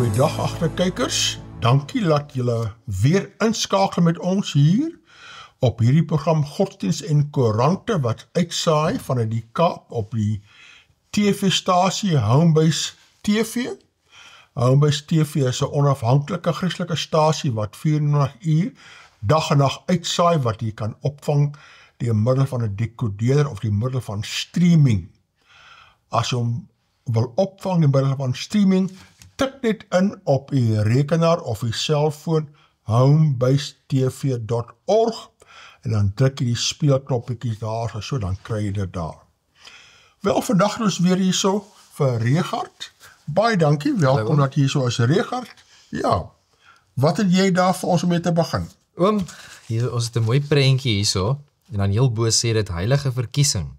Goeiedag agterkykers. Dankie dat julle weer inskakel met ons hier op hierdie program Godsdienst en Koerante wat uitsaai vanuit die Kaap op die TV-stasie Homebase TV. Homebase TV is 'n onafhanklike Christelike stasie wat 24 uur dag en nag uitsaai wat jy kan opvang deur middel van 'n decoder of die middel van streaming. As jy hom wil opvang deur middel van streaming, tik net in op die rekenaar of die selfoon homebasetv.org en dan druk jy die speelknoppies daar, so dan kry jy dit daar. Wel, vandag is weer hierso vir Regard. Baie dankie, welkom dat jy hierso is, Regard. Ja, wat het jy daar vir ons om mee te begin? Oom, ons het 'n mooi prentjie hierso en dan heel bo sê dit heilige verkiesing.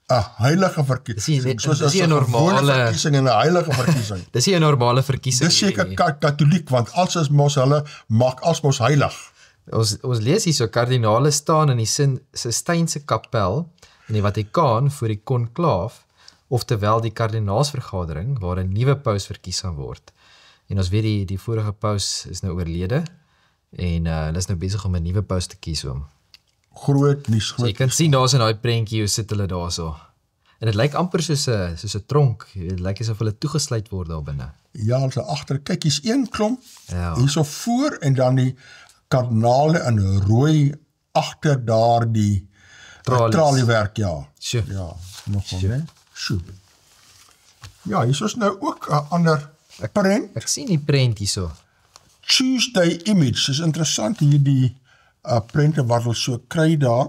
'n heilige verkiesing, soos as 'n normale verkiesing en 'n heilige verkiesing. Dis nie 'n normale verkiesing. Dis seker katholiek, want als is mos hulle maak as mos heilig. Ons lees hierso kardinale staan in die Sistynse kapel in die Vatikaan voor die konklaaf, oftewel die kardinaalsvergadering waar 'n nuwe paus verkies gaan word. En ons weet die vorige paus is nou oorlede en hulle is nou besig om 'n nuwe paus te kies oom. Groot nuus. So jy kan sien daar's in daai prentjie hoe sit hulle daarso. En dit lyk amper soos 'n tronk. Dit lyk asof hulle toegesluit word daar binne. Ja, ons agter, kyk, hier's een klomp, Ja. hierso voor en dan die kardinale in rooi agter daar die traliewerk, ja. Sjoe. Ja, nogal, né? Sjoe. Ja, hierso is nou ook 'n ander prent. Ek sien die prent hierso. Tuesday Image, is interessant hierdie prente wat ons so kry daar.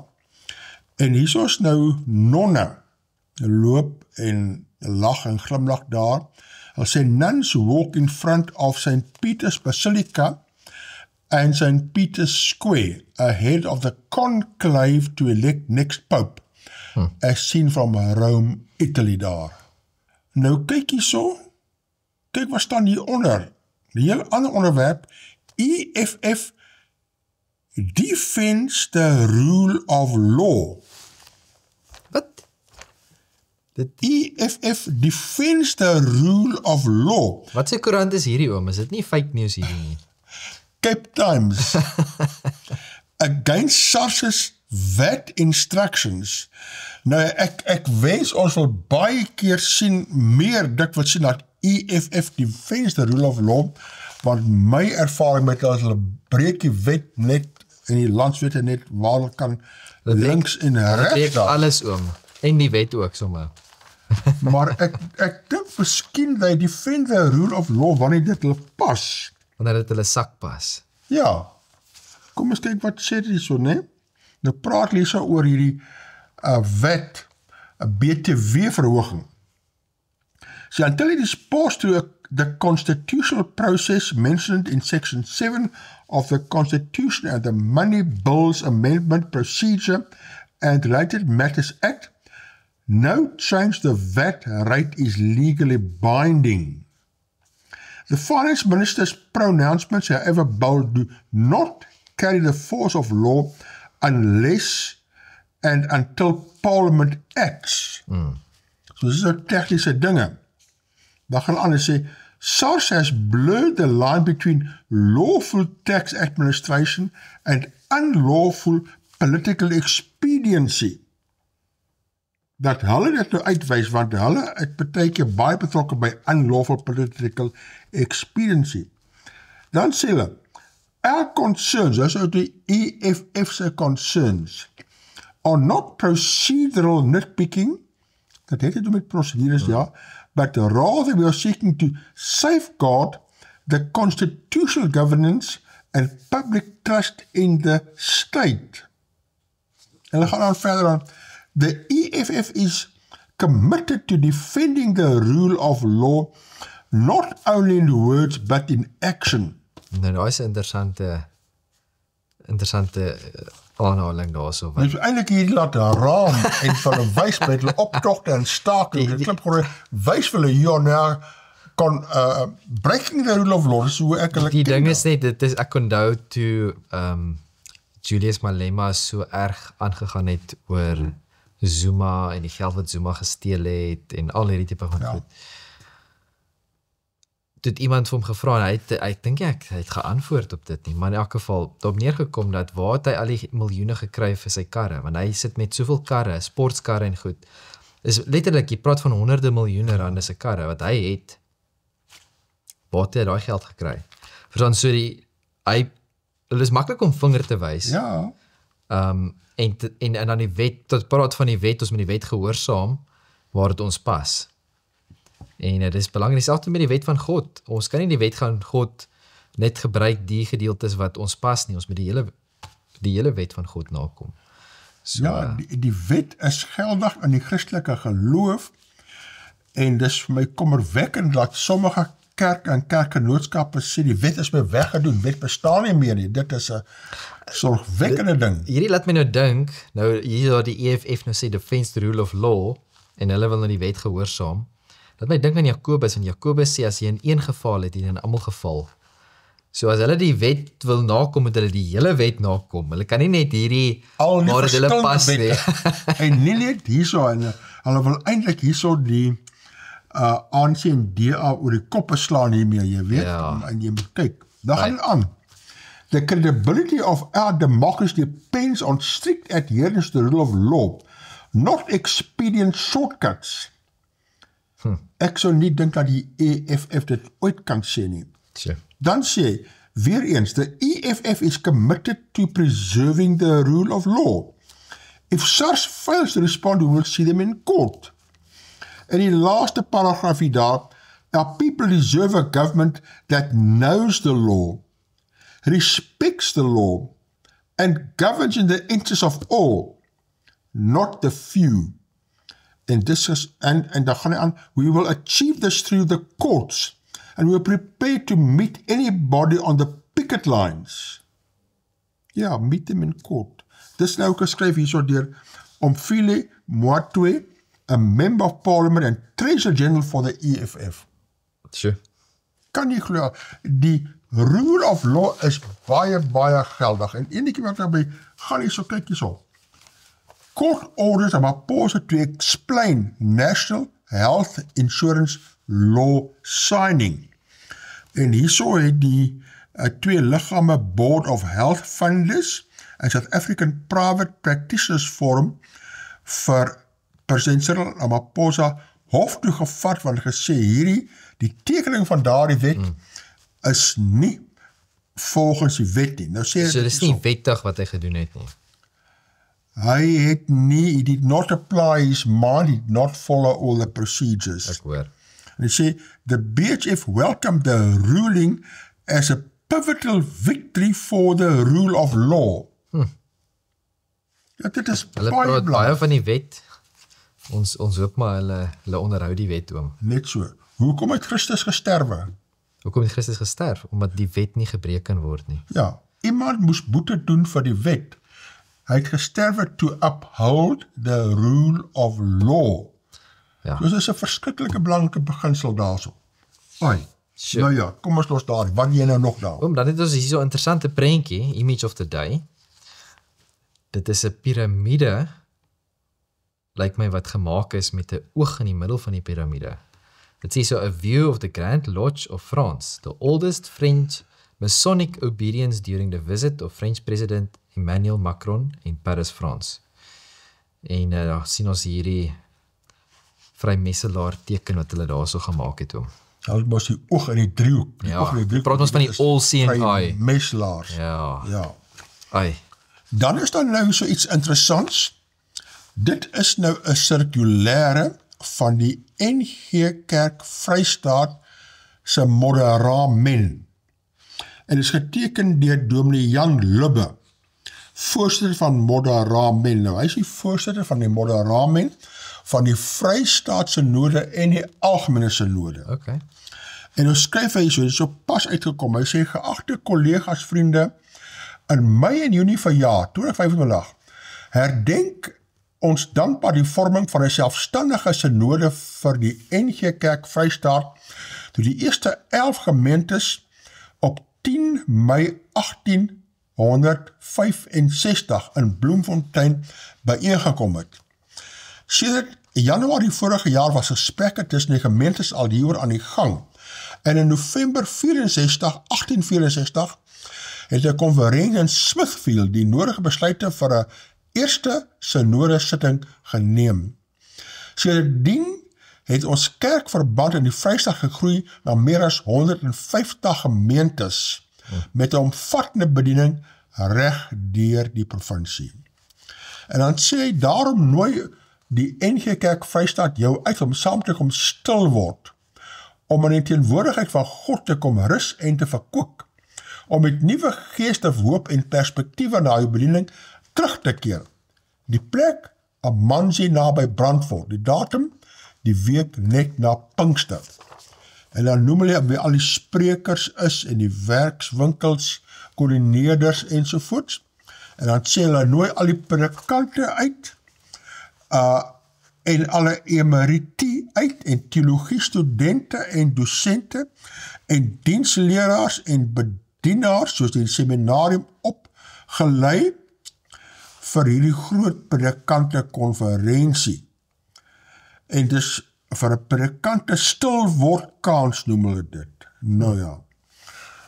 En hierso is nou nonne, loop en lag en glimlag daar. Hulle sê nuns walk in front of St. Peter's Basilica and St. Peter's Square ahead of the conclave to elect next pope, as seen from Rome, Italy daar. Nou kyk hierso, kyk wat staan hieronder. Die heel ander onderwerp, EFF defends the rule of law. Wat? EFF defends the rule of law. Wat se koerant is hierdie oom? Is dit nie fake news hierdie nie? Cape Times. Against SARS's VAT instructions. Nou, ek wens ons wil baie keer sien, meer dikwels sien dat EFF defends the rule of law, want my ervaring met hulle breek die wet net en die landswette net waar hulle kan links en regs daar. Alles oom. En die wet ook sommer. Maar ek dink miskien dat die defend the rule of law wanneer dit hulle pas. Wanneer dit hulle sak pas. Ja. Kom eens kyk wat sê dit so, né? Nou praat hulle so oor hierdie wet, 'n BTW verhoging. So until it is passed through the constitutional process mentioned in Section 7 of the Constitution and the Money Bills Amendment Procedure and Related Matters Act, no change to the VAT rate is legally binding. The Finance Minister's pronouncements, however bold, do not carry the force of law unless and until Parliament acts. So dis nou tegniese dinge. Dan gaan ander sê, SARS has blurred the line between lawful tax administration and unlawful political expediency. Dat hulle dit nou uitwys, want hulle het partykeer baie betrokke by unlawful political expediency. Dan sê hulle, our concerns, dis uit die EFF se concerns, are not procedural nitpicking, dat het te doen met procedures, ja, but rather we are seeking to safeguard the constitutional governance and public trust in the state. En hulle gaan dan verder aan, the EFF is committed to defending the rule of law, not only in words, but in action. Nou, daar is 'n interessante aanhaling daarso. Dit is eintlik hierdie laat raam en van 'n wys met hulle optogte en staking, dit klip gewoon wys vir hulle hier na breaking the rule of law, dis hoe ek hulle Die ding is net, ek onthou toe Julius Malema so erg aangegaan het oor Zuma en die geld wat Zuma gesteel het en al hierdie tipe van goed. het iemand vir hom gevra en ek dink hy het geantwoord op dit nie, maar in elk geval daarop neergekom dat waar het hy al die miljoene gekry vir sy karre, want hy sit met soveel karre, sportskarre en goed, is letterlik, jy praat van honderde miljoene rande se karre, wat hy het, waar het hy daai geld gekry? Verstaan, so hulle is maklik om vinger te wys, Ja, en dan die wet, tot praat van die wet, ons moet die wet gehoorsaam, waar het ons pas. En dit is belangrik, dieselfde met die wet van God. Ons kan nie die wet van God net gebruik die gedeeltes wat ons pas nie, ons moet die hele wet van God nakom. So, ja, die wet is geldig in die Christelike geloof en dis vir my kommerwekkend dat sommige kerk en kerkgenootskappe sê die wet is my weggedoen, wet bestaan nie meer nie, dit is 'n sorgwekkende ding. Hierdie laat my nou dink, nou hier die EFF nou sê defense the rule of law, en hulle wil nou die wet gehoorsaam, laat my dink aan Jakobus, en Jakobus sê as jy in een geval het, jy in almal geval. So as hulle die wet wil nakom, moet hulle die hele wet nakom. Hulle kan nie net hierdie, Al die maar dit hulle pas nie. En nie net hierso, en hulle wil eintlik hierso die ANC en DA oor die koppe slaan hiermee, jy weet, Ja. en jy moet kyk, dan gaan dit aan. The credibility of our democracy depends on strict adherence to the rule of law, not expedient shortcuts. Ek sou nie dink dat die EFF dit ooit kan sê nie. Sure. Dan sê hy, weer eens, the EFF is committed to preserving the rule of law. If SARS fails to respond, we will see them in court. In die laaste paragraafie daar, our people deserve a government that knows the law, respects the law, and governs in the interest of all, not the few. En dan gaan hy aan, we will achieve this through the courts, and we are prepared to meet anybody on the picket lines. Ja, meet them in court. Dis nou geskryf hierso deur Omphile Motwe, a member of parliament and treasurer general for the EFF. Sure. Kan jy glo, die rule of law is baie, baie geldig. En enetjie wat daarby, gaan hierso, kyk hierso. Court orders Ramaphosa to explain National Health Insurance Law signing. En hierso het die twee liggame Board of Health Funders en South African Private Practitioners Forum vir President Cyril Ramaphosa hof toe gevat, want gesê die tekening van daardie wet is nie volgens die wet nie. Nou sê So dis nie wettig wat hy gedoen het nie. hy het nie, he did not apply his mind, he did not follow all the procedures. Ek hoor. En hy sê, the BHF welcomed the ruling as a pivotal victory for the rule of law. Ja, dit is Hulle baie praat baie belangrik. van die wet. Ons hoop maar hulle onderhou die wet oom. Net so. Hoekom het Christus gesterwe? Hoekom het Christus gesterf? Omdat die wet nie gebreek kan word nie. Ja, iemand moes boete doen vir die wet. Hy het gesterwe to uphold the rule of law. Ja. Dus is 'n verskriklike belangrike beginsel daarso. Ai, Sure. nou ja, kom ons los daar. Wat jy nou nog daar? Oom, dan het ons hier so 'n interessante prentjie, image of the day. Dit is 'n piramide, lyk my wat gemaak is met 'n oog in die middel van die piramide. Dit sê so, a view of the Grand Lodge of France, the oldest French Masonic obedience during the visit of French President Emmanuel Macron in Paris, France. En daar sien ons hierdie vrymesselaar teken wat hulle daarso gemaak het oom. Hulle mos die oog in die driehoek. Die Ja, oog in die driehoek. praat ons van die all-seeing eye. Messelaars. Ja, Ja. ai, Dan is daar nou so iets interessants. Dit is nou 'n sirkulêre van die NG Kerk Vrystaat se moderamen. En is geteken deur Dominee Jan Lubbe, voorsitter van moderamen. Nou, hy is die voorsitter van die moderamen van die Vrystaat Synode en die Algemene Synode. okay. En nou skryf hy so, dit is so pas uitgekom, hy sê, geagte kollegas, vriende, in Mei en Junie verjaar, 2025, herdenk ons dankbaar die vorming van 'n selfstandige synode vir die NG Kerk Vrystaat, toe die eerste 11 gemeentes op 10 Mei 1865 in Bloemfontein byeengekom het. Sedert Januarie vorige jaar was gesprekke tussen die gemeentes al hieroor aan die gang, En in November 1864, het 'n konferensie in Smithfield die nodige besluite vir 'n eerste synode-sitting geneem. Sedertdien het ons kerkverband in die Vrystaat gegroei na meer as 150 gemeentes met 'n omvattende bediening reg deur die provinsie. En dan sê hy, daarom nooi die NG Kerk Vrystaat jou uit om saam te kom stil word, om in die teenwoordigheid van God te kom rus en te verkoop, om met nuwe geeste, hoop en perspektiewe na jou bediening terug te keer. Die plek, Amanzi naby Brandfort, die datum, die week net na Pinkster. En dan noem hulle wie al die sprekers is en die werkswinkels, koördineerders ensovoorts. En dan sê hulle nooi al die predikante uit, en alle emeriti uit, en teologie studente en docente, en diensleraars en bedienaars, soos die seminarium opgelei, vir hierdie groot predikante konferensie. En dis vir 'n predikante stil word kans noem hulle dit. Nou ja.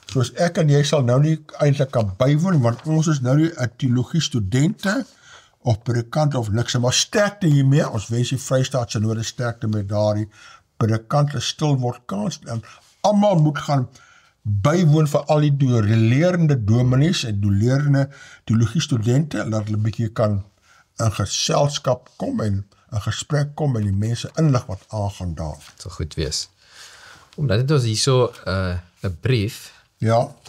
Soos ek en jy sal nou nie eintlik kan bywoon, want ons is nou nie 'n teologie studente of predikante of niks, maar sterkte hiermee. Ons wens die Vrystaat Synode sterkte met daardie predikante stil word kans. En almal moet gaan bywoon vir al die doorlerende dominees en doorlerende teologie studente, en dat hulle 'n bietjie kan in geselskap kom en in gesprek kom en die mense inlig wat aangaan daar. Het sal goed wees. Omdat het ons hierso 'n brief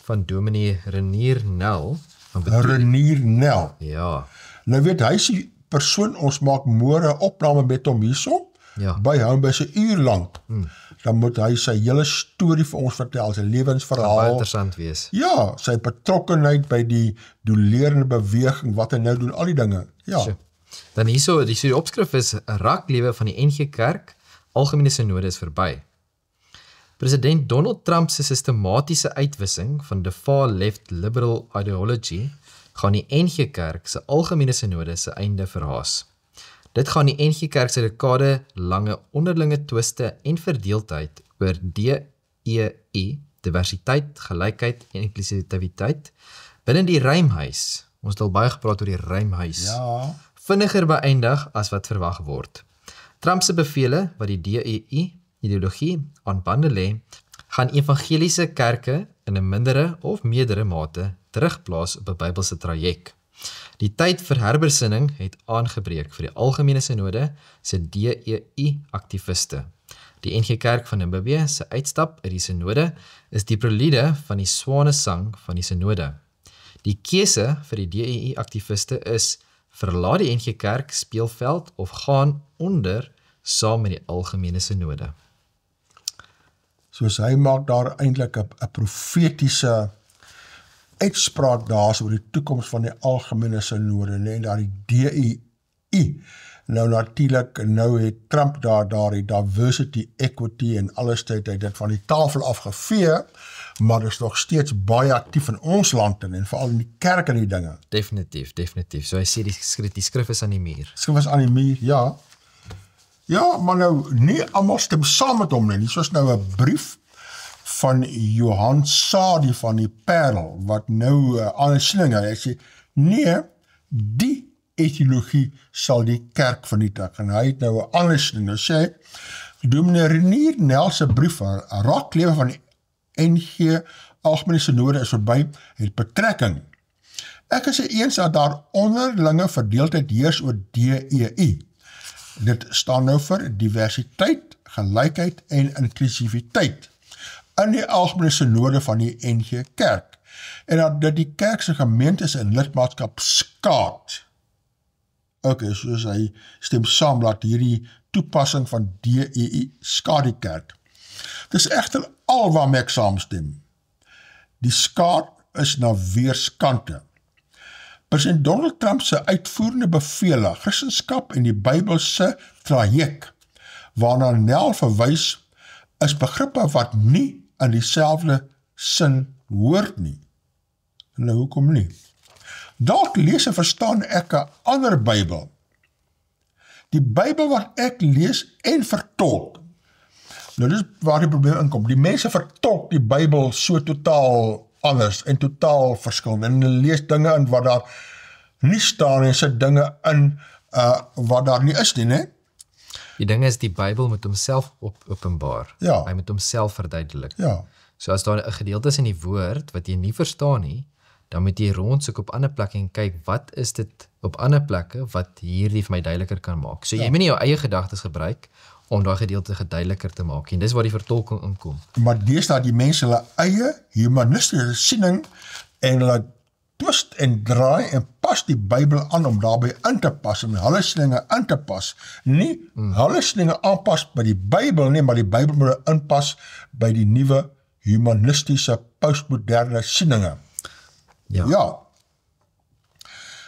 van dominee Renier Nel. Renier Nel. Ja. Nou weet, hy is die persoon, ons maak môre 'n opname met hom hierso, by hom by sy uur lank. Dan moet hy sy hele storie vir ons vertel, sy lewensverhaal. Baie interessant wees. Ja, sy betrokkenheid by die doelerende beweging, wat hy nou doen, al die dinge. Ja. So. Dan hierso, die opskrif is 'n raklewe van die NG Kerk, algemene synode is verby. President Donald Trump se sistematiese uitwissing van the far left liberal ideology gaan die NG Kerk se algemene synode se einde verhaas. Dit gaan die NG Kerk se dekade lange onderlinge twiste en verdeeldheid oor DEI, diversiteit, gelykheid en inklusiwiteit, binne die ruimhuis, ons het al baie gepraat oor die ruimhuis, vinniger beëindig as wat verwag word. Trump se bevele wat die DEI ideologie aan bande lê, gaan evangeliese kerke in 'n mindere of meerdere mate terugplaas op 'n Bybelse traject. Die tyd vir herbesinning het aangebreek vir die algemene synode se DEI-aktiviste. Die NG Kerk van Namibië se uitstap uit die synode is die prelude van die swanesang van die synode. Die keuse vir die DEI-aktiviste is verlaat die NG Kerk speelveld of gaan onder saam met die algemene synode. Soos hy maak daar eintlik 'n profetiese uitspraak daar oor die toekoms van die algemene synode, en daar die DEI. Nou natuurlik, nou het Trump daar die diversity, equity en alles tyd hy dit van die tafel afgevee, maar is nog steeds baie aktief in ons land en veral in die kerk en die dinge. Definitief. So hy sê die skrif is aan die muur. Skrif is aan die muur, ja. Ja, maar nou, nie almal stem saam met hom nie. Soos nou 'n brief van Johan Sadi van die Parel, wat nou aansling, hy sê, nee, die etiologie sal die kerk vernietig, en hy het nou 'n aansling, nou sê hy, dominee Renier Nel se brief, 'n raklewe van die NG algemene synode is verby, het betrekking. Ek is eens dat daar onderlinge verdeeldheid heers oor DEI. Dit staan nou vir diversiteit, gelykheid en inklusiwiteit in die algemene synode van die NG Kerk, en dat dit die kerk se gemeentes en lidmaatskap skaad. Soos hy stem saam dat hierdie toepassing van DEI skaad die kerk. Dis egter al waarmee ek saamstem. Die skaad is na weerskante. President Donald Trump se uitvoerende bevele, Christendom en die Bybelse traject, waarna Nel verwys, is begrippe wat nie in dieselfde sin hoort nie. Nou, hoekom nie? Dalk lees en verstaan ek 'n ander Bybel. Die Bybel wat ek lees en vertolk, Nou dis waar die probleem inkom. Die mense vertolk die Bybel so totaal anders en totaal verskillend. En hulle lees dinge in wat daar nie staan en sit dinge in wat daar nie is nie, né? Die ding is, die Bybel moet homself openbaar. Ja. Hy moet homself verduidelik. Ja. So as daar 'n gedeelte is in die woord wat jy nie verstaan nie, dan moet jy rondsoek op ander plekke en kyk, wat is dit op ander plekke wat hierdie vir my duideliker kan maak. So jy moet nie jou eie gedagtes gebruik om daai gedeelte geduideliker te maak. En dis waar die vertolking inkom. Maar deesdae die mense hulle eie humanistiese siening en hulle twist en draai en pas die Bybel aan om daarbey in te pas en hulle sieninge in te pas. Nie hulle sieninge aanpas by die Bybel nie, maar die Bybel moet inpas by die nuwe humanistiese postmoderne sieninge. Ja.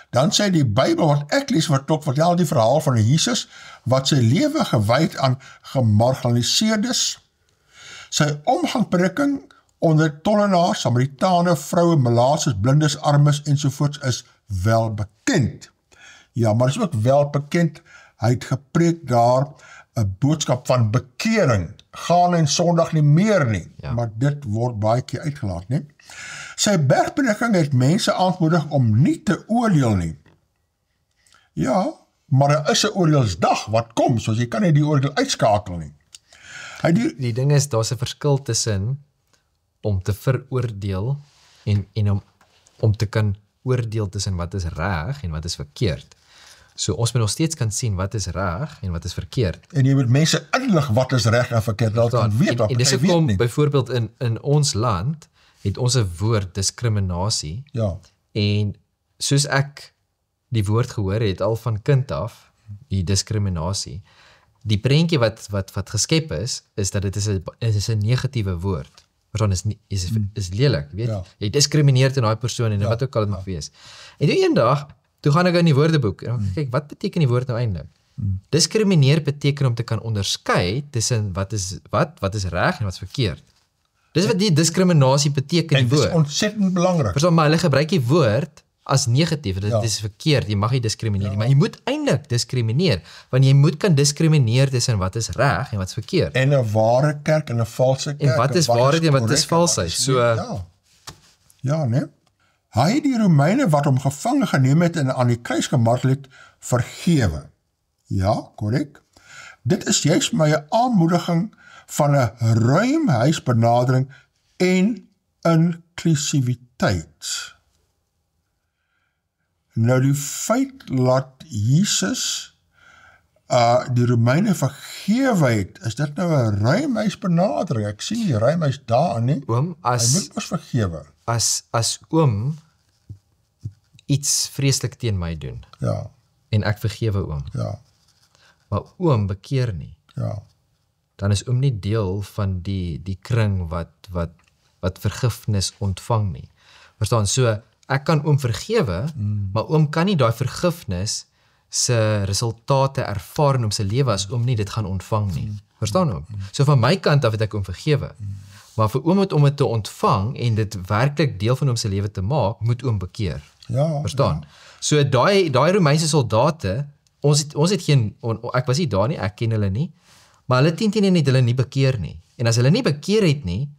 Dan sê die Bybel wat ek lees vertel die verhaal van Jesus wat sy lewe gewyd aan gemarginaliseerdes, sy omgangprediking onder tollenaars, Samaritane, vroue, malaatses, blindes, armes ensovoorts is wel bekend. Ja, maar is ook wel bekend, hy het gepreek daar 'n boodskap van bekering, gaan en sondig nie meer nie, maar dit word baie keer uitgelaat, nie? Sy bergprediking het mense aangemoedig om nie te oordeel nie. Ja, maar daar is 'n oordeelsdag wat kom, soos jy kan nie die oordeel uitskakel nie. Die ding is, daar's 'n verskil tussen om te veroordeel en om te kan oordeel tussen wat is reg en wat is verkeerd. So ons moet nog steeds kan sien wat is reg en wat is verkeerd. En jy moet mense inlig wat is reg en verkeerd, dat kan weet wat en dis hoekom byvoorbeeld in ons land het ons 'n woord diskriminasie. Ja. En soos ek die woord gehoor het al van kind af, die diskriminasie, die prentjie wat geskep is dat dit is 'n negatiewe woord. Verstaan, is lelik, weet? Ja. Jy diskrimineer teen daai persoon en wat ook al dit mag wees. En toe eendag, toe gaan ek in die woordeboek en kyk, wat beteken die woord nou eintlik? Diskrimineer beteken om te kan onderskei tussen wat is reg en wat is verkeerd. Dis wat die diskriminasie beteken, die woord. En dit is ontsettend belangrik. Verstaan, maar hulle gebruik die woord as negatief, dit is verkeerd, jy mag nie diskrimineer nie, maar jy moet eintlik diskrimineer, want jy moet kan diskrimineer tussen wat is reg en wat is verkeerd. En 'n ware kerk en 'n valse kerk. En wat is waarheid en wat is valsheid? So ja, nee. Hy het die Romeine wat hom gevange geneem het en aan die kruis gemartel het, vergewe. Ja, korrek. Dit is juist my aanmoediging van 'n ruim huisbenadering en inklusiwiteit. Nou die feit dat Jesus die Romeine vergewe het, is dit nou 'n ruimhuisbenadering? Ek sien die ruimhuis daarin nie. Oom, hy moet ons vergewe. As oom iets vreeslik teen my doen, en ek vergewe oom, maar oom bekeer nie, dan is oom nie deel van die kring wat vergifnis ontvang nie. Verstaan, so ek kan oom vergewe, maar oom kan nie daai vergifnis se resultate ervaar in hom se lewe as oom nie dit gaan ontvang nie. Verstaan oom? So van my kant af het ek oom vergewe. Maar vir oom om dit te ontvang en dit werklik deel van hom se lewe te maak, moet oom bekeer. Ja. Verstaan? Ja. So daai Romeinse soldate, ons het geen, ek was nie daar nie, ek ken hulle nie, maar hulle 10 het hulle nie bekeer nie. En as hulle nie bekeer het nie,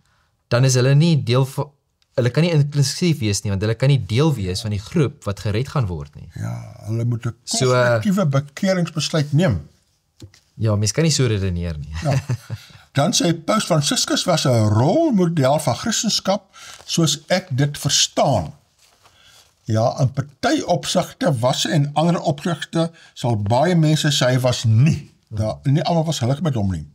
dan is hulle nie deel van, hulle kan nie inklusief wees nie, want hulle kan nie deel wees van die groep wat gered gaan word nie. Ja, hulle moet 'n kollektiewe bekeringsbesluit neem. Ja, mens kan nie so redeneer nie. Ja. Dan sê Paus Franciscus was 'n rolmodel van Christendom soos ek dit verstaan. Ja, in party opsigte was en ander opsigte sal baie mense sê hy was nie. Nie almal was gelukkig met hom nie.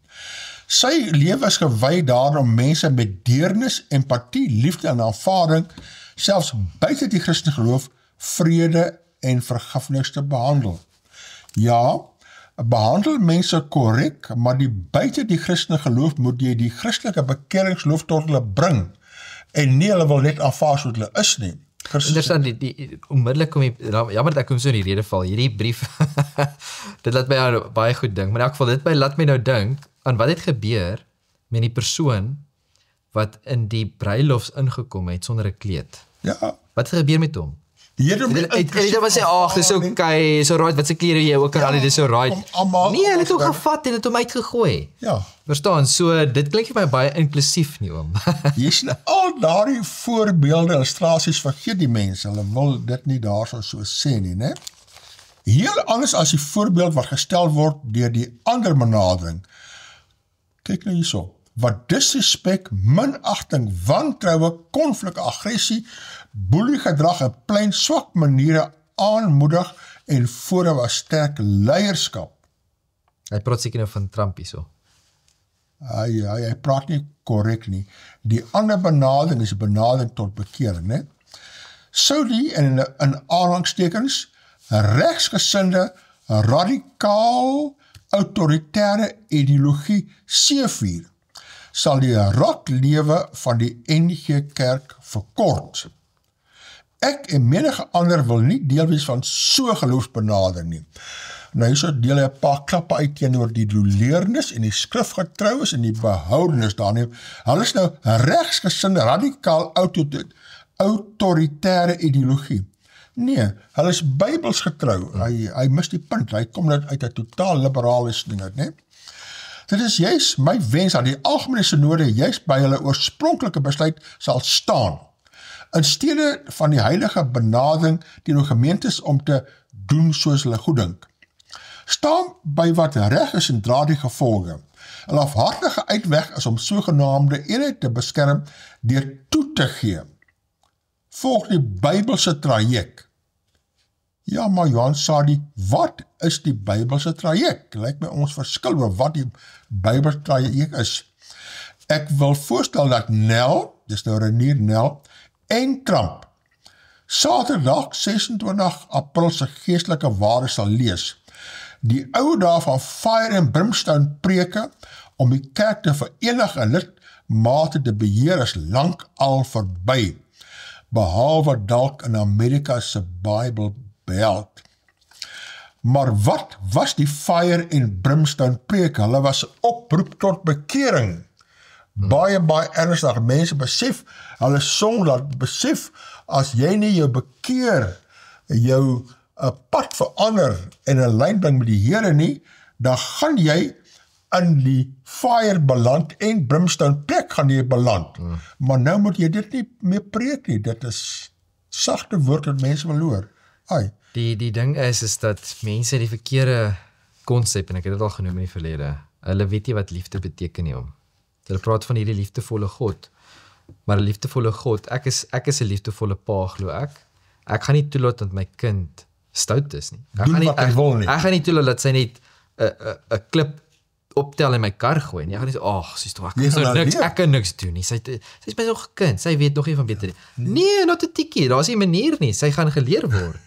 Sy lewe is gewy daarom mense met deernis, empatie, liefde en aanvaarding, selfs buite die Christen geloof, vrede en vergifnis te behandel. Ja, behandel mense korrek, maar buite die Christen geloof moet jy die Christelike bekeringsgeloof tot hulle bring, en nie hulle wil net aanvaar soos hulle is nie. Interessant, die onmiddellik kom jammer dat ek kom so in die rede val, hierdie brief, dit laat my baie goed dink, maar in elk geval, dit laat my nou dink, aan wat het gebeur met die persoon wat in die bruilofs ingekom het sonder 'n kleed. Ja. Wat het gebeur met hom? Hulle was sê, ag, dis okay, so right, wat se klere jy ook al, dis so right. Nee, hulle het hom gevat en het hom uitgegooi. Ja. Verstaan, so dit klink vir my baie inklusief nie, oom. Jy's al daardie voorbeelde, illustrasies, vergeet die mense, hulle wil dit nie daar so sê nie, né? Heel anders as die voorbeeld wat gestel word deur die ander benadering. Kyk nou hierso. Wat disrespek, minagting, wantroue, konflik, aggressie, boeliegedrag en plein swak maniere aanmoedig en voorhou as sterk leierskap. Hy praat seker nou van Trump hierso. Hy praat nie korrek nie. Die ander benadering is die benadering tot bekering, né? Sou die in aanhalingstekens regsgesinde, radikaal, autoritaire ideologie seevier, sal die raklewe van die NG Kerk verkort. Ek en menige ander wil nie deel wees van so geloofsbenadering nie. Nou hierso deel hy 'n paar klappe uit teenoor die doeleernis en die skrifgetroues en die behoudenis daarin. Hulle is nou regsgesinde, radikaal autoritaire ideologie. Nee, hulle is Bybels getrou. Hy mis die punt. Hy kom net uit 'n totaal liberale ding uit, né? Dit is juist my wens dat die algemene synode juist by hulle oorspronklike besluit sal staan. In steede van die heilige benadering teenoor gemeentes om te doen soos hulle goeddink. Staan by wat reg is en dra die gevolge. 'n Afhartige uitweg is om sogenaamde eenheid te beskerm deur toe te gee. Volg die Bybelse traject. Ja, maar Johan Sadi, wat is die Bybelse traject? Lyk my ons verskil oor wat die Bybelse traject is. Ek wil voorstel dat Nel, dis nou Renier Nel, en Trump, Saterdag 26 April se geestelike waarde sal lees. Die ou dae van fire and brimstone preke om die kerk te verenig en lidmate te beheer is lank al verby, behalwe dalk in Amerika se Bible Belt. Maar wat was die fire and brimstone preke? Hulle was 'n oproep tot bekering. Baie ernstig, mense besef, hulle song dat besef, as jy nie jou bekeer, jou pad verander en 'n lyn bring met die Here nie, dan gaan jy in die fire beland en brimstone plek gaan jy beland. Maar nou moet jy dit nie meer preek nie, dit is sagte woord wat mense wil hoor. Die ding is dat mense die verkeerde konsep, en ek het dit al genoem in die verlede, hulle weet nie wat liefde beteken nie om. Hulle praat van hierdie liefdevolle God, maar 'n liefdevolle God, ek is 'n liefdevolle pa, glo ek. Ek gaan nie toelaat dat my kind stout is nie. Ek gaan nie toelaat dat sy net 'n klip optel in my kar gooi nie. Ek gaan nie sê, ek kan niks doen nie. Sy is my nog 'n kind, sy weet nog nie van beter nie. Nee, not 'n tikkie, daar's nie 'n manier nie. Sy gaan geleer word.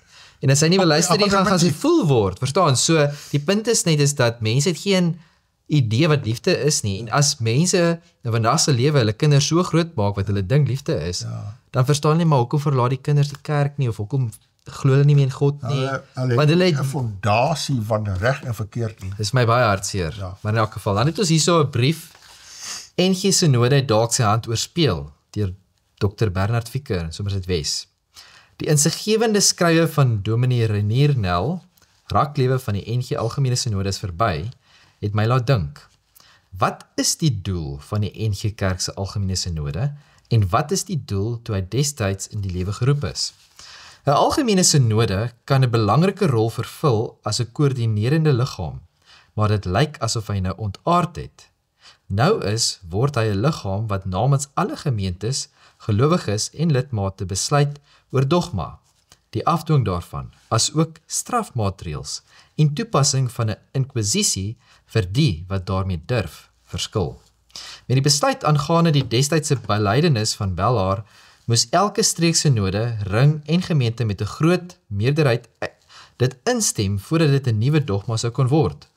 En as sy nie wil luister nie, gaan sy voel word. Verstaan? So, die punt is net is dat mense het geen idee wat liefde is nie. En as mense in vandag se lewe hulle kinders so groot maak wat hulle dink liefde is, dan verstaan hulle maar hoekom verlaat die kinders die kerk nie, of hoekom glo hulle nie meer in God nie. Want hulle het 'n fondasie van reg en verkeerd nie. Dis my baie hartseer. Maar in elk geval, dan het ons hierso 'n brief. NG Synode het dalk sy hand oorspeel deur Dr. Bernard Fieker, Somerset Wes. Die insiggewende skrywe van Dominee Renier Nel, raklewe van die NG Algemene Synode is verby, het my laat dink. Wat is die doel van die NG Kerk se Algemene Synode en wat is die doel toe hy destyds in die lewe geroep is? 'n Algemene Synode kan 'n belangrike rol vervul as 'n koördinerende liggaam, maar dit lyk asof hy nou ontaard het. Nou word hy 'n liggaam wat namens alle gemeentes, gelowiges en lidmate besluit oor dogma, die afdwing daarvan, as ook strafmaatreëls en toepassing van 'n inkwisisie vir die wat daarmee durf verskil. Met die besluit aangaande die destydse belydenis van Belhaar moes elke streeksynode, ring en gemeente met 'n groot meerderheid dit instem voordat dit 'n nuwe dogma sou kon word.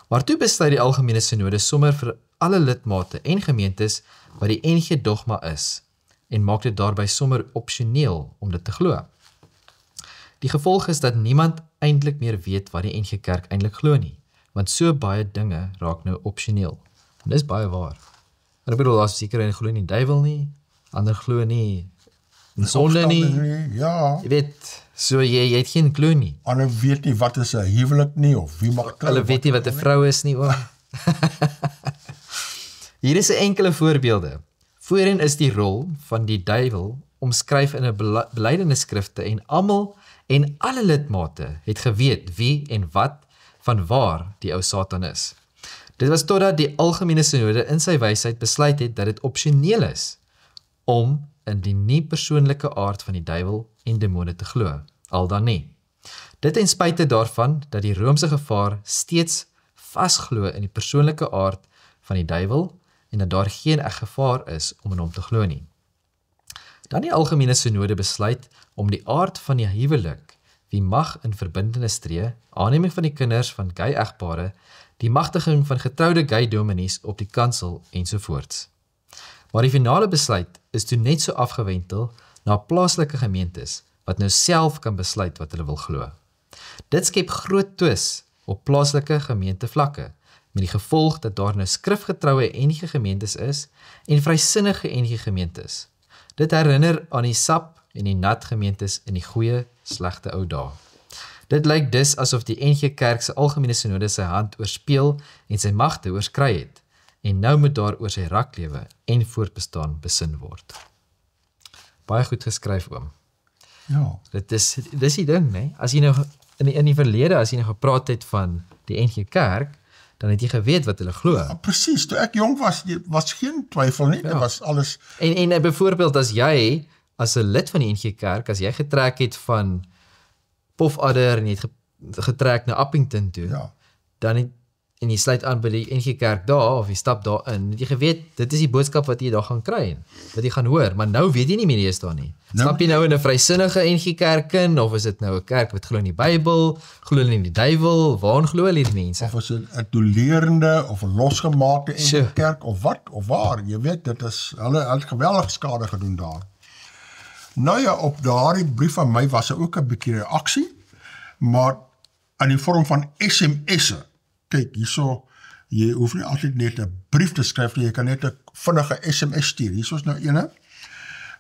Maar toe besluit die Algemene Synode sommer vir alle lidmate en gemeentes wat die NG dogma is en maak dit daarby sommer opsioneel om dit te glo. Die gevolg is dat niemand eintlik meer weet wat die NG Kerk eintlik glo nie, want so baie dinge raak nou opsioneel. En dis baie waar. En ek bedoel, as seker en glo nie in die duiwel nie, ander glo nie in sonde nie. Ja. Jy weet, So jy het geen klou nie. Hulle weet nie wat is 'n huwelik nie, of wie mag trou. Hulle weet nie wat 'n vrou is nie, oom. Hier is 'n enkele voorbeelde. Voorheen is die rol van die duiwel omskryf in 'n belydenisskrifte en almal en alle lidmate het geweet wie en wat van waar die ou Satan is. Dit was totdat die algemene synode in sy wysheid besluit het dat dit opsioneel is om in die nie persoonlike aard van die duiwel en demone te glo, al dan nie. Dit ten spyte daarvan dat die Romeinse gevaar steeds vasglo in die persoonlike aard van die duiwel en dat daar geen gevaar is om in hom te glo nie. Dan die algemene synode besluit om die aard van die huwelik, wie mag in verbintenis tree, aanneming van die kinders van gay egpare, die magtiging van getroude gay dominees op die kansel ensovoorts. Maar die finale besluit is toe net so afgewentel na plaaslike gemeentes wat nou self kan besluit wat hulle wil glo. Dit skep groot twis op plaaslike gemeentevlakke, met die gevolg dat daar nou skrifgetroue enige gemeentes is en vrysinnige enige gemeentes. Dit herinner aan die sap en die nat gemeentes in die goeie, slegte ou dae. Dit lyk dus asof die NG Kerk se algemene synode sy hand oorspeel en sy magte oorskry het, en nou moet daar oor sy raklewe en voortbestaan besin word. Baie goed geskryf, oom. Ja. Dis die ding, nee? As jy nou in die verlede, as jy nou gepraat het van die NG Kerk, dan het jy geweet wat hulle glo. Ja, presies, toe ek jong was geen twyfel nie, dit was alles... En byvoorbeeld as jy, as 'n lid van die NG Kerk, as jy getrek het van Pofadder en jy het getrek na Appington toe, Ja. dan en jy sluit aan by die NG Kerk daar, of jy stap daar in, het jy geweet, dit is die boodskap wat jy daar gaan kry, wat jy gaan hoor, maar nou weet jy nie meer eens daar nie. Stap jy nou in 'n vrysinnige NG Kerk in, of is dit nou 'n kerk wat glo in die Bybel, glo in die duiwel, waarin glo hulle die mense? Of is dit 'n tolerende, of 'n losgemaakte Sjoe. kerk, of wat, of waar, jy weet, dit is, hulle het geweldig skade gedoen daar. Nou ja, op daardie brief van my was er ook 'n bietjie reaksie, maar in die vorm van SMS'e. Kyk, hierso, jy hoef nie altyd net 'n brief te skryf nie, jy kan net 'n vinnige SMS stuur. Hierso is nou ene.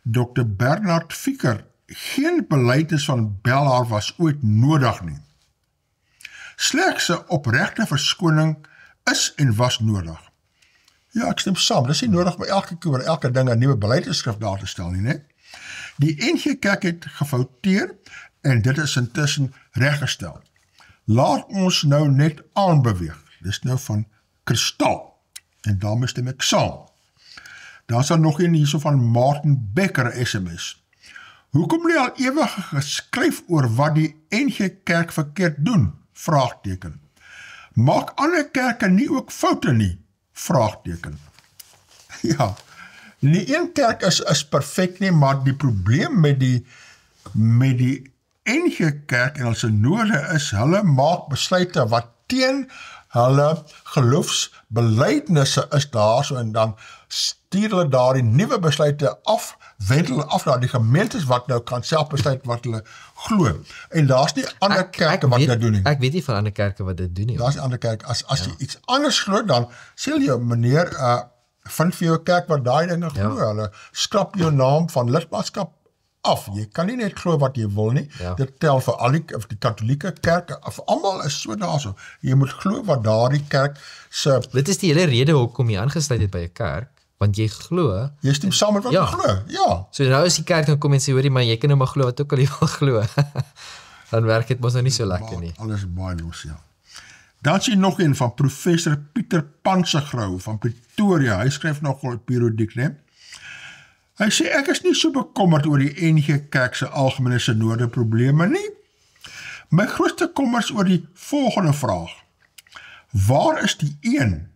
Dr. Bernard Fieker, geen belydenis van Belhar was ooit nodig nie. Slegs 'n opregte verskoning is en was nodig. Ja, ek stem saam, dis nie nodig om elke keer oor elke ding 'n nuwe belydenisskrif daar te stel nie, né? Die NG Kerk het gefouteer en dit is intussen reggestel. Laat ons nou net aanbeweeg. Dis nou van kristal. En daarmee stem ek saam. Daar is dan nog een hierso van Martin Becker SMS. Hoekom nie al ewig geskryf oor wat die NG Kerk verkeerd doen? Vraagteken. Maak ander kerke nie ook foute nie? Vraagteken. Ja, nie een kerk is perfek nie, maar die probleem met die NG Kerk en hulle synode is, hulle maak besluite wat teen hulle geloofsbelydenisse is daar so, en dan stuur hulle daar die nuwe besluite af, wendel af na die gemeentes wat nou kan self besluit wat hulle glo. En daar's nie ander kerke wat dit doen nie. Ek weet nie van ander kerke wat dit doen nie. Daar's nie ander kerke. As jy iets anders glo, dan sê jy, meneer, vind vir jou kerk wat daai dinge glo. Hulle skrap jou naam van lidmaatskap af. Jy kan nie net glo wat jy wil nie. Dit tel vir al die katholieke kerke, of almal is so daarso. Jy moet glo wat daardie kerk se... Dit is die hele rede hoekom jy aangesluit het by 'n kerk, want jy glo. Jy stem saam met wat jy glo. Ja. So nou as die kerk dan kom en sê, hoorie, maar jy kan nou maar glo wat ook al jy wil glo. Dan werk dit mos nou nie so lekker nie. Alles baie los, ja. Dan sien nog een van professor Pieter Pansegrou van Pretoria. Hy skryf nogal periodiek, né? Hy sê, ek is nie so bekommerd oor die NG Kerk se algemene synode probleme nie. My grootste kommer is oor die volgende vraag. Waar is die een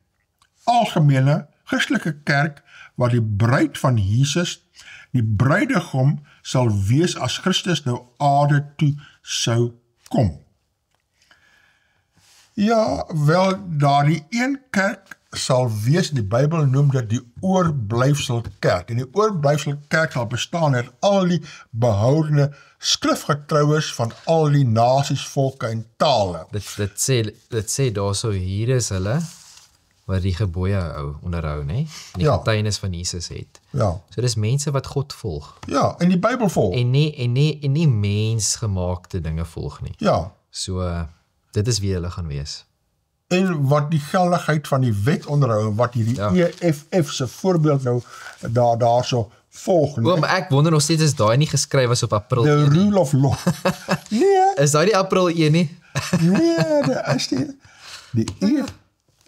algemene Christelike kerk waar die bruid van Jesus, die bruidegom, sal wees as Christus nou aarde toe sou kom? Ja, wel, daar die een kerk sal wees, die Bybel noem dit die oorblyfsel kerk, en die oorblyfsel kerk sal bestaan uit al die behoudene skrifgetroues van al die nasies, volke en tale. Dit sê daarso, hier is hulle, wat die gebooie onderhou, né? En die Ja. getuienis van Jesus het. Ja. So dis mense wat God volg Ja, en die Bybel volg. en nie mensgemaakte dinge volg nie. Ja. So dit is wie hulle gaan wees. En wat die geldigheid van die wet onderhou, wat hierdie EFF se voorbeeld nou daarso volg. Maar ek wonder nog steeds is daai nie geskryf was op April The 1 nie. rule of law. Nee, Is daai die April 1 nie? nee,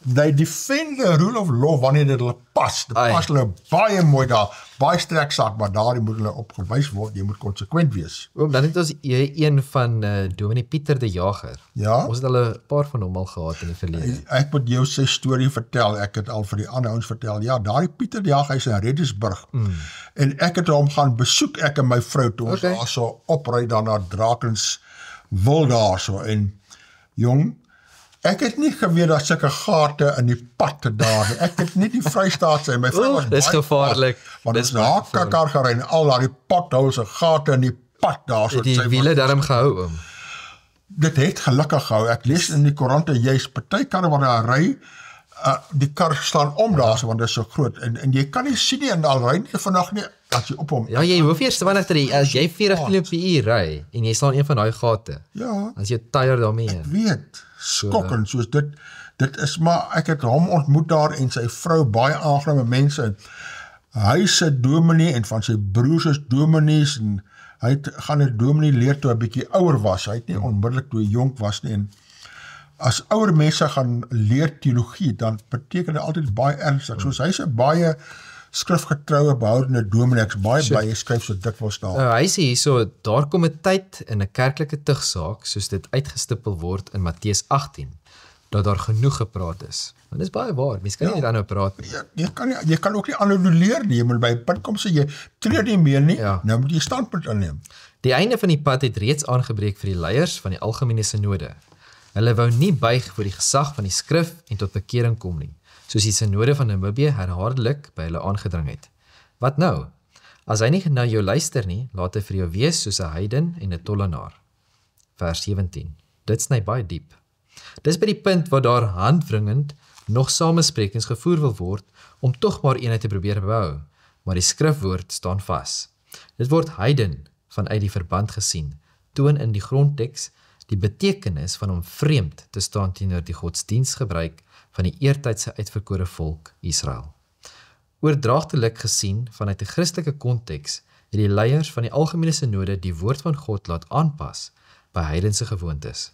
they defend the rule of law wanneer dit hulle pas. Dit pas hulle baie mooi daar, baie sterk saak, maar daar moet hulle op gewys word, jy moet konsekwent wees. Dan het ons een van Dominee Pieter de Jager. Ja? Ons het al 'n paar van hom al gehad in die verlede. Ek moet jou sy storie vertel, ek het al vir die ander ouens vertel, ja, daardie Pieter die Jager, hy is in Redensburg, en ek het hom gaan besoek, ek en my vrou, toe ons daar so opry dan na Drakenswil daar so, en jong, ek het nie geweet dat sulke gate in die pad daar nie. Ek het nie die Vrystaatse en my vrou was dis gevaarlik. Want ons na kakar gery en al daai pothouse gate in die pad daar so. Die wiele daarom gehou om. Dit het gelukkig gehou. Ek lees in die koerante juis party karre wat daar ry, die kar staan om daar so want dit is so groot en jy kan nie sien nie en al ry nie vandag nie as jy op hom. Ja, jy hoef eers wanneer as jy 40 km/h ry en jy staan een van daai gate. Ja. As jy tyre daarmee. Ek weet. Skokkend, soos dit is maar, ek het hom ontmoet daar en sy vrou, baie aangename mense, hy is 'n dominee en van sy broers is dominees en hy het gaan 'n dominee leer toe hy bietjie ouer was, hy het nie onmiddellik toe hy jonk was nie, en as ouer mense gaan leer teologie, dan beteken dit altyd baie ernstig, soos hy is 'n baie skrifgetroue behoudende dominee, ek is baie bly, hy skryf so dikwels daar. Hy sê hierso, daar kom 'n tyd in 'n kerklike tugsaak, soos dit uitgestippel word in Matteus 18, dat daar genoeg gepraat is. En dis baie waar, mens kan nie net aanhou praat nie. Jy kan ook nie annuleer nie, jy moet by 'n punt kom sê, jy tree nie meer nie, nou moet jy standpunt inneem. Die einde van die pad het reeds aangebreek vir die leiers van die algemene synode. Hulle wou nie buig voor die gesag van die skrif en tot bekering kom nie, soos die synode van Namibië herhaaldelik by hulle aangedring het. Wat nou? As hy nie na jou luister nie, laat hy vir jou wees soos 'n heiden en 'n tollenaar. Vers 17. Dit sny baie diep. Dis by die punt waar daar handwringend nog samesprekings gevoer wil word om tog maar eenheid te probeer bou, maar die skrifwoord staan vas. Dit word heiden vanuit die verband gesien, toon in die grondteks die betekenis van om vreemd te staan teenoor die godsdienstgebruik van die eertydse uitverkore volk Israel. Oordraagtelik gesien vanuit 'n Christelike konteks het die leiers van die algemene synode die woord van God laat aanpas by heidense gewoontes.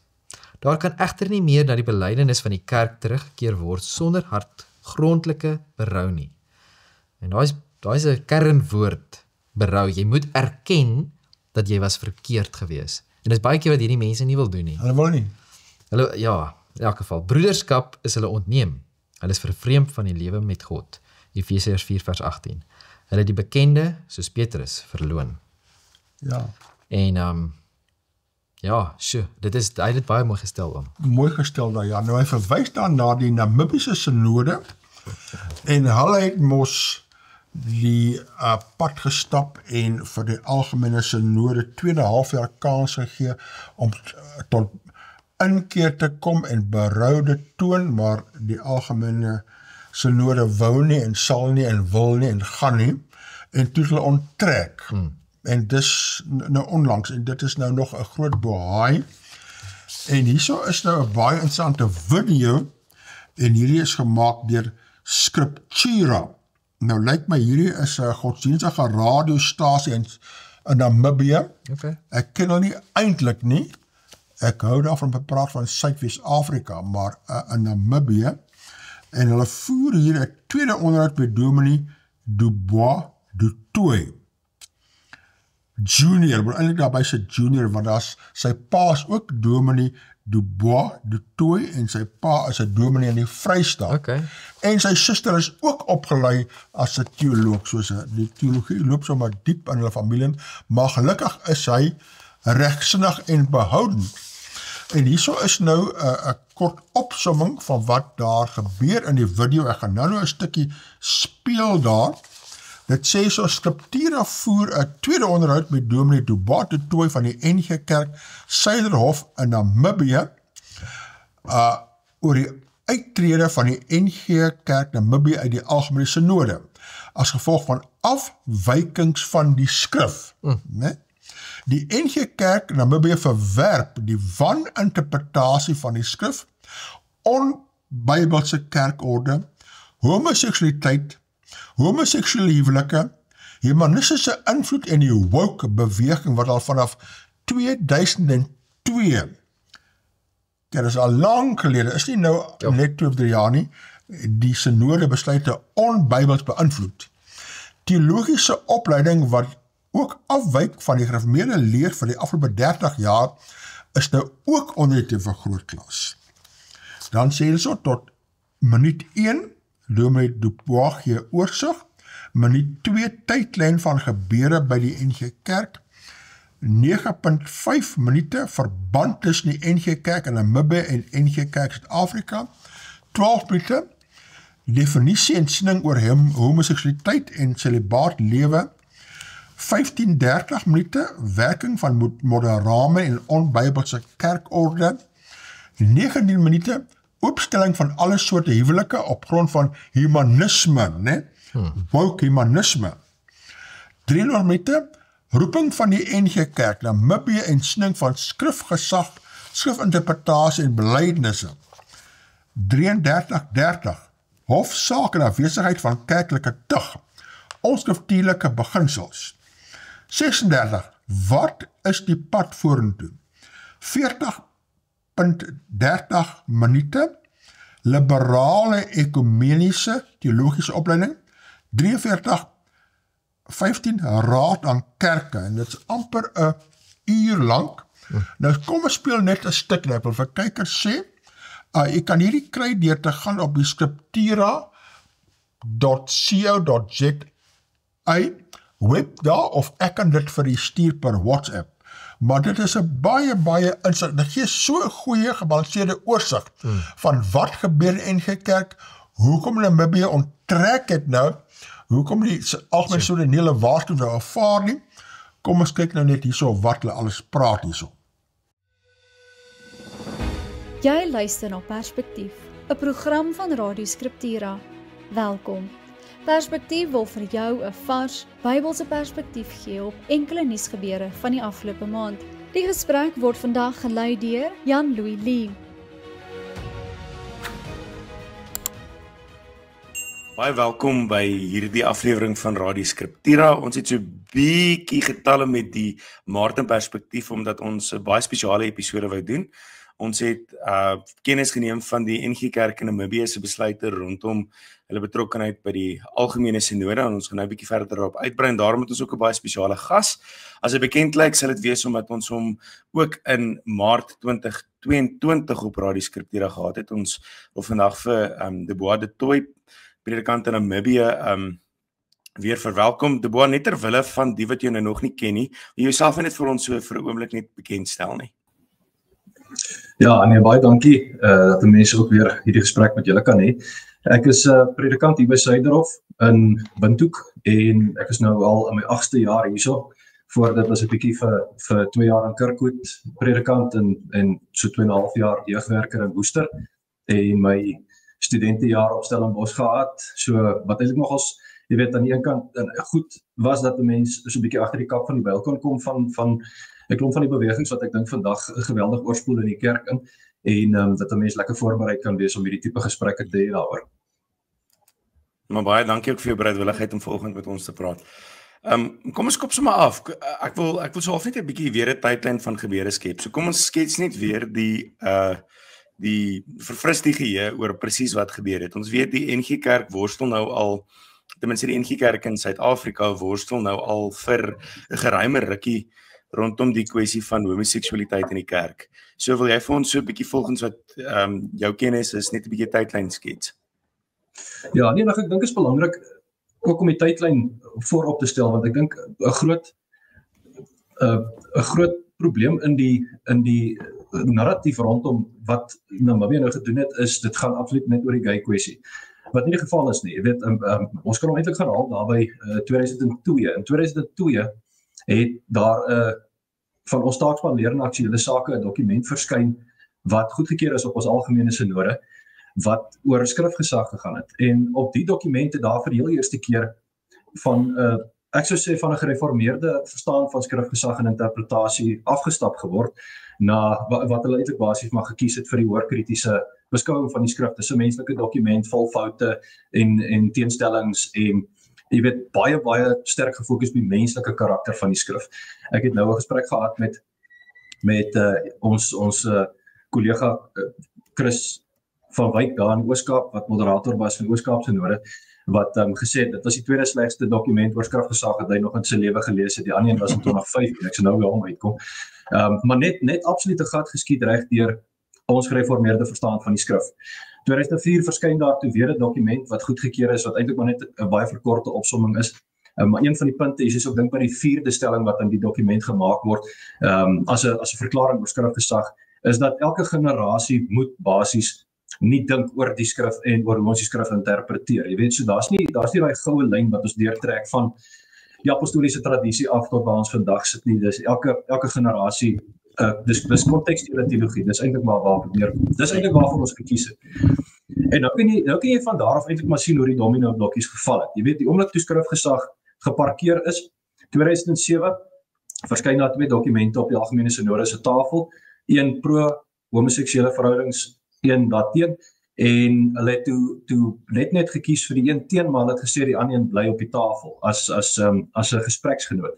Daar kan egter nie meer na die belydenis van die kerk teruggekeer word sonder hartgrondelike berou nie. En daai is 'n kernwoord, berou. Jy moet erken dat jy was verkeerd gewees. En dis baie keer wat hierdie mense nie wil doen nie. Hulle wil nie. Hulle, ja, in elk geval, broederskap is hulle ontneem. Hulle is vervreemd van die lewe met God. Efesiërs 4 vers 18. Hulle die bekende, soos Petrus, verloon. Ja. En ja, hy het dit baie mooi gestel om. Mooi gestel daar, ja. Nou hy verwys dan na die Namibiese synode en hulle het mos die pad gestap en vir die algemene synode 2,5 jaar kans gegee om tot inkeer te kom en berou toon, maar die algemene synode wou nie en sal nie en wil nie en gaan nie en toe hulle onttrek. En dis nou onlangs en dit is nou nog 'n groot bohaai. En hierso is nou 'n baie interessante video en hierdie is gemaak deur Scriptura. Nou lyk my hierdie is 'n godsdienstige radiostasie in Namibië. Okay. Ek ken hulle nie eintlik nie. Ek hou daarvan gepraat van Suidwes-Afrika, maar in Namibië. En hulle voer hier 'n tweede onderhoud met Dominee Dubois du Toit. Junior, maar eintlik daarby sy junior, want sy pa is ook Dominee Dubois du Toit en sy pa is 'n dominee in die Vrystaat. Okay. En sy suster is ook opgelei as 'n teoloog, soos die teologie loop sommer diep in hulle familie, maar gelukkig is hy regsinnig en behoudend. En hierso is nou 'n kort opsomming van wat daar gebeur in die video. Ek gaan nou 'n stukkie speel daar. Dit sê so, Scriptura voer 'n tweede onderhoud met Dominee Dubois du Toit van die NG Kerk Suiderhof in Namibië oor die uittrede van die NG Kerk Namibië uit die Algemene Synode, as gevolg van afwykings van die skrif. Nee? Die NG Kerk Namibië verwerp die waninterpretasie van die skrif, onbybelse kerkorde, homoseksualiteit, homoseksuele huwelike, humanistische invloed en die woke beweging wat al vanaf 2002, dit is al lang gelede, is nie nou net 2 of 3 jaar nie, die synode besluite onbybels beïnvloed. Teologiese opleiding wat ook afwyk van die gereformeerde leer van die afgelope 30 jaar, is nou ook onder die vergrootglas. Dan sê hulle so tot minuut 1, Dominee Dubois gee oorsig, minuut 2 tydlyn van gebeure by die NG Kerk, 9.5 minute verband tussen die NG Kerk in Namibië en NG Kerk Suid-Afrika, 12 minute definisie en siening oor homoseksualiteit en celibaat lewe, 15-30 minute werking van moderame en onbybelse kerkorde, 19 minute opstelling van alle soorte huwelike op grond van humanisme, né? Woke humanisme. 300 minute roeping van die NG Kerk Namibië en siening van skrifgesag, skrifinterpretasie en belydenisse. 33-30 hofsaak en afwesigheid van kerklike tug, onskriftuurlike beginsels. 36 wat is die pad vorentoe? 40.30 minute liberale ekumeniese teologiese opleiding, 43:15 raad aan kerke, en dit is amper 'n uur lank. Nou kom ons speel net 'n stuk, en ek wil vir kykers sê, jy kan hierdie kry deur te gaan op die scriptura.co.za web daar, of ek kan dit vir die stuur per WhatsApp. Maar dit is 'n baie insigting. Dit gee so 'n goeie gebalanseerde oorsig van wat gebeur in NG Kerk, hoekom Namibië onttrek het nou, hoekom die algemene synode nie hulle waarskuwing nou ervaar nie. Kom ons kyk nou net hierso wat hulle alles praat hierso. Jy luister na Perspektief, 'n program van Radio Scriptura. Welkom. Perspektief wil vir jou 'n vars, Bybelse perspektief gee op enkele nuusgebeure van die afgelope maand. Die gesprek word vandag gelei deur Jan-Louis Lee. Baie welkom by hierdie aflewering van Radio Scriptura. Ons het so 'n bietjie getalle met die Maarten perspektief, omdat ons 'n baie spesiale episode wou doen. Ons het kennis geneem van die NG Kerk in Namibië se besluite rondom hulle betrokkenheid by die Algemene Synode, en ons gaan nou 'n bietjie verder daarop uitbrei, en daarom het ons ook 'n baie spesiale gas. As hy bekend lyk, sal dit wees omdat ons hom ook in Maart 2022 op Radio Scriptura gehad het. Ons wil vandag vir Dubois de Tooy, predikant in Namibië, weer verwelkom. Dubois, net ter wille van die wat jou nou nog nie ken nie, wil jy jouself net vir ons so vir 'n oomblik net bekendstel nie? Ja, nee, baie dankie dat die mense ook weer hierdie gesprek met julle kan hê. Ek is predikant hier by Suiderhof in Windhoek, en ek is nou al in my 8ste jaar hierso. Voor dit was ek bietjie vir 2 jaar in Kirkwood predikant en so 2,5 jaar jeugwerker in Woester, en my studentejaar op Stellenbosch gehad. So wat eintlik nogals, jy weet, aan die een kant goed was dat 'n mens so 'n bietjie agter die kap van die byl kon kom van 'n klomp van die bewegings wat ek dink vandag geweldig oorspoel in die kerk in, en dat 'n mens lekker voorberei kan wees om hierdie tipe gesprekke te hê daaroor. Maar baie dankie ook vir jou bereidwilligheid om vanoggend met ons te praat. Kom ons kop sommer af. Ek wil so half net 'n bietjie weer 'n tydlyn van gebeure skep. So kom ons skets net weer die verfriste geheue oor presies wat gebeur het. Ons weet die NG Kerk worstel nou al, ten minste die NG Kerk in Suid-Afrika worstel nou al vir 'n geruime rukkie rondom die kwessie van homoseksualiteit in die kerk. So wil jy vir ons so 'n bietjie volgens wat jou kennis is, net 'n bietjie tydlyn skets? Ja, nee, ek dink dit is belangrik ook om die tydlyn voorop te stel, want ek dink 'n groot probleem in die narratief rondom wat Namibië nou gedoen het, is dit gaan absoluut net oor die gay kwessie. Wat nie die geval is nie. Jy weet, ons kan hom eintlik gaan haal daar by 2002. In 2002 het daar van ons taakspan leer en aktuele sake 'n dokument verskyn wat goedgekeur is op ons algemene synode, wat oor skrifgesag gegaan het. En op die dokument het daar vir die heel eerste keer van ek sou sê van 'n gereformeerde verstaan van skrifgesag en interpretasie afgestap geword na wat hulle eintlik basies maar gekies het vir die hoorkritiese beskouing van die skrif. Dis 'n menslike dokument vol foute en teenstellings en jy weet baie sterk gefokus op die menslike karakter van die skrif. Ek het nou 'n gesprek gehad met ons kollega Chris van Wyk daar in Oos-Kaap wat moderator was van Oos-Kaap Synode wat gesê het dit was die tweede slegste dokument oor skrifgesag wat hy nog in sy lewe gelees het. Die ander een was in 2005 en ek sou nou weer hom uitkom. Maar net absolute gat geskiet reg deur ons gereformeerde verstaan van die skrif. 2004 verskyn daar toe weer 'n dokument wat goedgekeur is wat eintlik maar net 'n baie verkorte opsomming is. Maar een van die punte is ook dink by die 4de stelling wat in die dokument gemaak word as 'n verklaring oor skrifgesag is dat elke generasie moet basies nie dink oor die skrif en oor hoe ons die skrif interpreteer. Jy weet, so daar's nie daai goue lyn wat ons deurtrek van die apostoliese tradisie af tot waar ons vandag sit nie. Dis elke generasie dis kontekstuele teologie. Dis eintlik maar dis eintlik waarvoor ons gekies het. En nou kan jy van daar af eintlik maar sien hoe die domino blokkies geval het. Jy weet, die oomblik toe skrifgesag geparkeer is, 2007 verskyn daar 2 dokumente op die algemene sinode se tafel, een pro homoseksuele verhoudings, een daarteen, en hulle het toe net gekies vir die een teen, maar hulle het gesê die ander een bly op die tafel as 'n gespreksgenoot.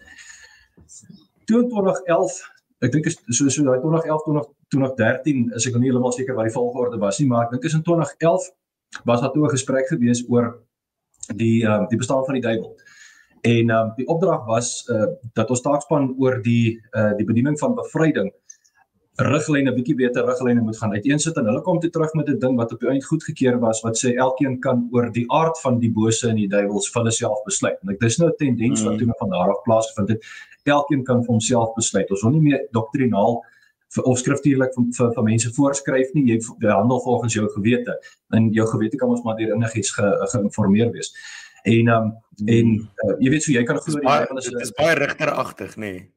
Toe in 2011, ek dink so daai 2011, 2013 is ek nog nie heeltemal seker wat die volgorde was nie, maar ek dink is in 2011 was daar toe 'n gesprek gewees oor die bestaan van die duiwel. En die opdrag was dat ons taakspan oor die bediening van bevryding riglyne, bietjie beter riglyne moet gaan uiteensit en hulle kom toe terug met 'n ding wat op die eind goedgekeur was wat sê elkeen kan oor die aard van die bose en die duiwels vir hulle self besluit. En dis nou 'n tendens wat toe van daar af plaasgevind het. Elkeen kan vir homself besluit. Ons wil nie meer doktrinaal of skriftuurlik vir mense voorskryf nie. Jy handel volgens jou gewete. En jou gewete kan ons maar deur enigiets geïnformeer wees. En jy weet so jy kan glo dit is baie rigteragtig, nê.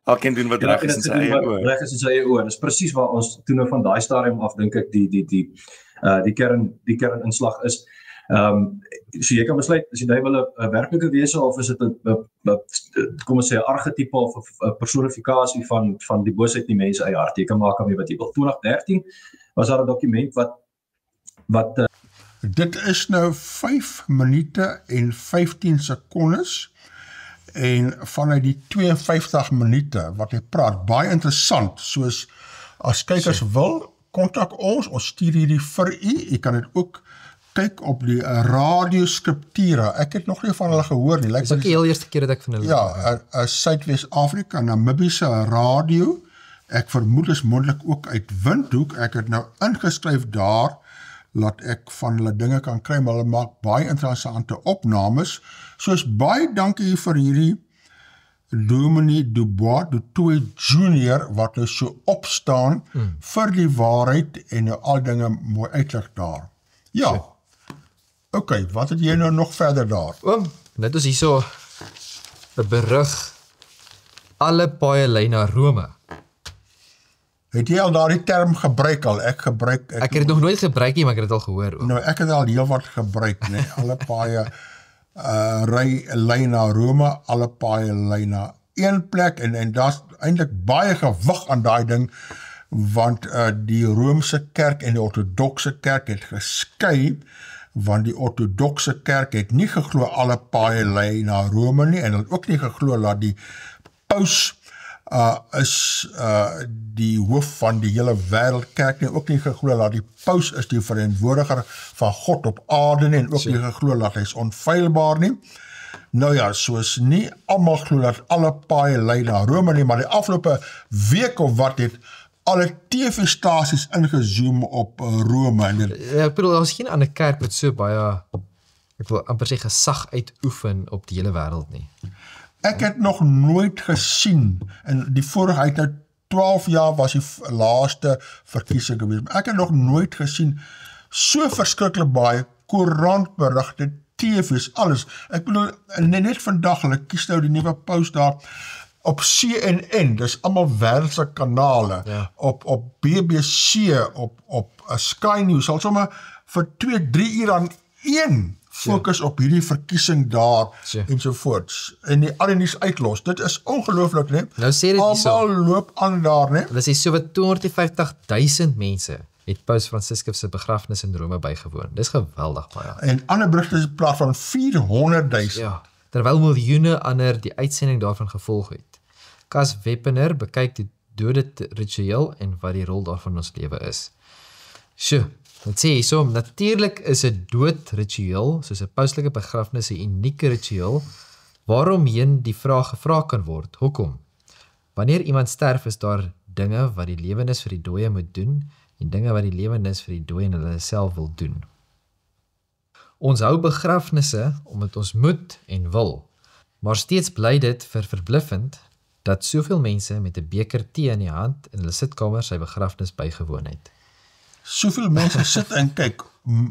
Elkeen doen wat reg is in sy eie oë. Reg is in sy eie oë. Dis presies waar ons toe nou van daai stadium af dink ek die kerninslag is. So jy kan besluit is die duiwel 'n werklike wese of is dit 'n kom ons sê 'n argetipe of 'n personifikasie van die boosheid in die mens eie hart. Jy kan maak daarmee wat jy wil. 2013 was daar 'n dokument wat dit is nou 5 minute en 15 sekondes en vanuit die 52 minute wat hy praat, baie interessant, soos as kykers wil, kontak ons stuur hierdie vir u, jy kan dit ook kyk op die Radio Scriptura, ek het nog nie van hulle gehoor nie. Dis ook die heel eerste keer dat ek van hulle Ja, Suidwes-Afrika, Namibiese radio, ek vermoed is mondelik ook uit Windhoek, ek het nou ingeskryf daar, laat ek van hulle dinge kan kry, maar hulle maak baie interessante opnames, soos baie dankie vir hierdie Dominee Dubois du Toit Jr. wat nou so opstaan vir die waarheid en nou al dinge mooi uitlig daar. Ja, oké, wat het jy nou nog verder daar? Net is hier so 'n berig, alle paaie lei na Rome. Het jy al daardie term gebruik al? Ek het dit nog nooit gebruik nie, maar ek het dit al gehoor ook. Nou, ek het al heel wat gebruik, nee, alle paaie lei na Rome, alle paaie lei na een plek, en daar's eintlik baie gewig aan daai ding, want die Romeinse kerk en die ortodokse kerk het geskei, want die ortodokse kerk het nie geglo alle paaie lei na Rome nie, en het ook nie geglo dat die paus is die hoof van die hele wêreldkerk nie, ook nie geglo dat die paus is die verantwoordiger van God op aarde nie, en ook nie geglo dat hy is onfeilbaar nie. Nou ja, soos nie almal glo dat alle paaie lei na Rome nie, maar die afgelope week of wat het alle TV-stasies ingezoom op Rome. Ja, ek bedoel, daar is geen ander kerk wat so baie, ek wil amper sê gesag uitoefen op die hele wêreld nie. Ek het nog nooit gesien, en die vorige, hy het nou 12 jaar was die laaste verkiesing gewees, maar ek het nog nooit gesien, so verskriklik baie, koerantberigte, TV's, alles. Ek bedoel, net vandag, hulle kies nou die nuwe paus daar, op CNN, dis allemaal wêreldse kanale, op BBC, op Sky News, al sommer vir 2-3 uur aan een fokus op hierdie verkiesing daar ensovoorts. En die al die nuus uitlos. Dit is ongelooflik, né? Nou sê dit hierso. Almal loop aan daar, né? Hulle sê so wat 250.000 mense het Paus Franciscus se begrafnis in Rome bygewoon. Dis geweldig baie. En ander berigte praat van 400.000. Ja, terwyl miljoene ander die uitsending daarvan gevolg het. Cas Weppener bekyk die dode ritueel en wat die rol daarvan in ons lewe is. Sjoe, dit sê hierso, natuurlik is 'n doodritueel, soos 'n pauslike begrafnis 'n unieke ritueel, waaromheen die vraag gevra kan word. Hoekom? Wanneer iemand sterf, is daar dinge wat die lewendes vir die dooie moet doen, en dinge wat die lewendes vir die dooie en hulle self wil doen. Ons hou begrafnisse omdat ons moet en wil, maar steeds bly dit verbluffend dat soveel mense met 'n beker tee in die hand in hulle sitkamer sy begrafnis bygewoon het. Soveel mense sit en kyk,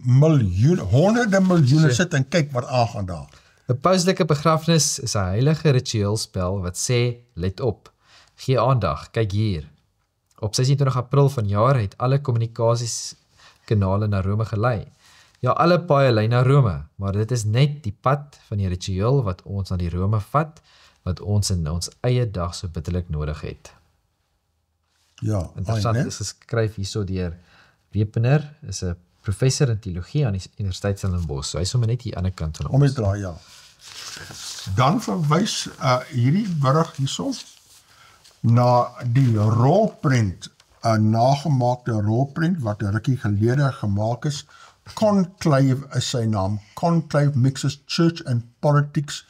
miljoene, honderde miljoene sit en kyk wat aangaan daar. 'n Pauslike begrafnis is 'n heilige ritueelspel wat sê, let op, gee aandag, kyk hier. Op 26 April vanjaar het alle kommunikasieskanale na Rome gelei. Ja, alle paaie lei na Rome, maar dit is net die pad van die ritueel wat ons na die Rome vat, wat ons in ons eie dag so bitterlik nodig het. Ja, Interessant is geskryf hierso deur Weppener, is 'n professor in teologie aan die Universiteit Stellenbosch. So hy is sommer net hier aan die ander kant van om dit draai, ja. Dan verwys hierdie berig hierso na die rolprent, 'n nagemaakte rolprent wat 'n rukkie gelede gemaak is. Conclave is sy naam. Conclave mixes church and politics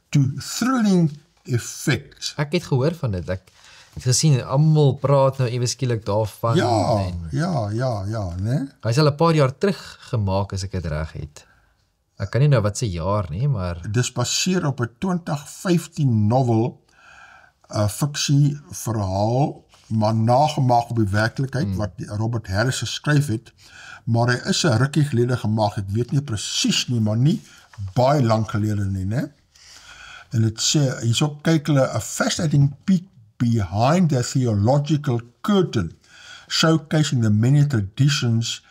to thrilling effect. Ek het gehoor van dit. Ek het gesien almal praat nou ewe skielik daarvan. Ja, né? Hy is al 'n paar jaar terug gemaak as ek dit reg het. Ek kan nie nou wat se jaar nie, maar dis baseer op 'n 2015 novel, 'n fiksie verhaal, maar nagemaak op die werklikheid wat Robert Harris geskryf het, maar hy is 'n rukkie gelede gemaak. Ek weet nie presies nie, maar nie baie lank gelede nie, né? En dit sê hierso kyk hulle 'n fascinating peek behind the theological curtain, showcasing the many traditions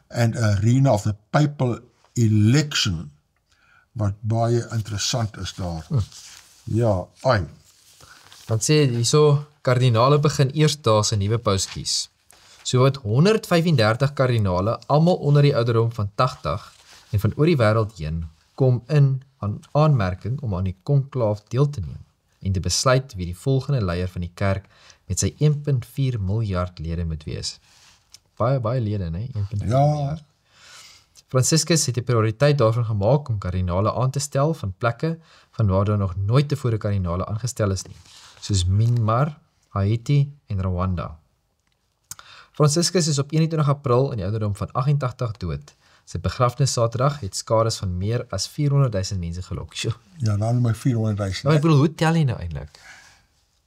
and arena of the papal election, wat baie interessant is daar. Ja, dan sê hierso, kardinale begin eersdaags 'n nuwe paus kies. So wat 135 kardinale, almal onder die ouderdom van 80 en van oor die wêreld heen, kom in aan aanmerking om aan die konklaaf deel te neem en te besluit wie die volgende leier van die kerk met sy 1.4 miljard lede moet wees. Baie lede, né? 1.4 miljard. Franciscus het die prioriteit daarvan gemaak om kardinale aan te stel van plekke van waar daar nog nooit tevore kardinale aangestel is nie, soos Myanmar, Haiti en Rwanda. Franciscus is op 21 April in die ouderdom van 88 dood. Sy begrafnis Saterdag het skades van meer as 400.000 mense gelok. Ja, dan my 400.000. Nou, ek bedoel, hoe tel jy nou eintlik?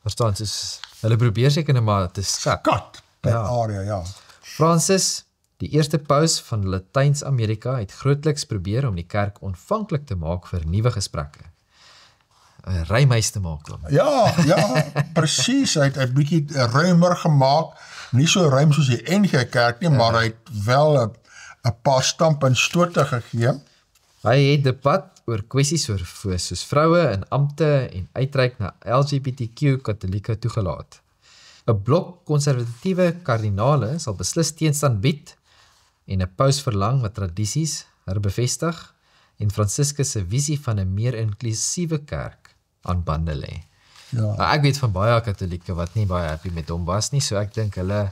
Verstaan, soos, hulle probeer seker net maar te skat per area, ja. Francis, die eerste paus van Latyns-Amerika, het grootliks probeer om die kerk ontvanklik te maak vir nuwe gesprekke. 'n Rymeis te maak dan. Ja, presies, hy het 'n bietjie ruimer gemaak, nie so ruim soos die NG Kerk nie, maar hy het wel 'n paar stamp en stote gegee. Hy het debat oor kwessies soos vroue in ampte en uitreik na LGBTQ katolieke toegelaat. 'n Blok konservatiewe kardinale sal beslis teenstand bied en 'n paus verlang wat tradisies herbevestig en Franciscus se visie van 'n meer inklusiewe kerk aan bande lê. Ja. Ek weet van baie katolieke wat nie baie happy met hom was nie, so ek dink hulle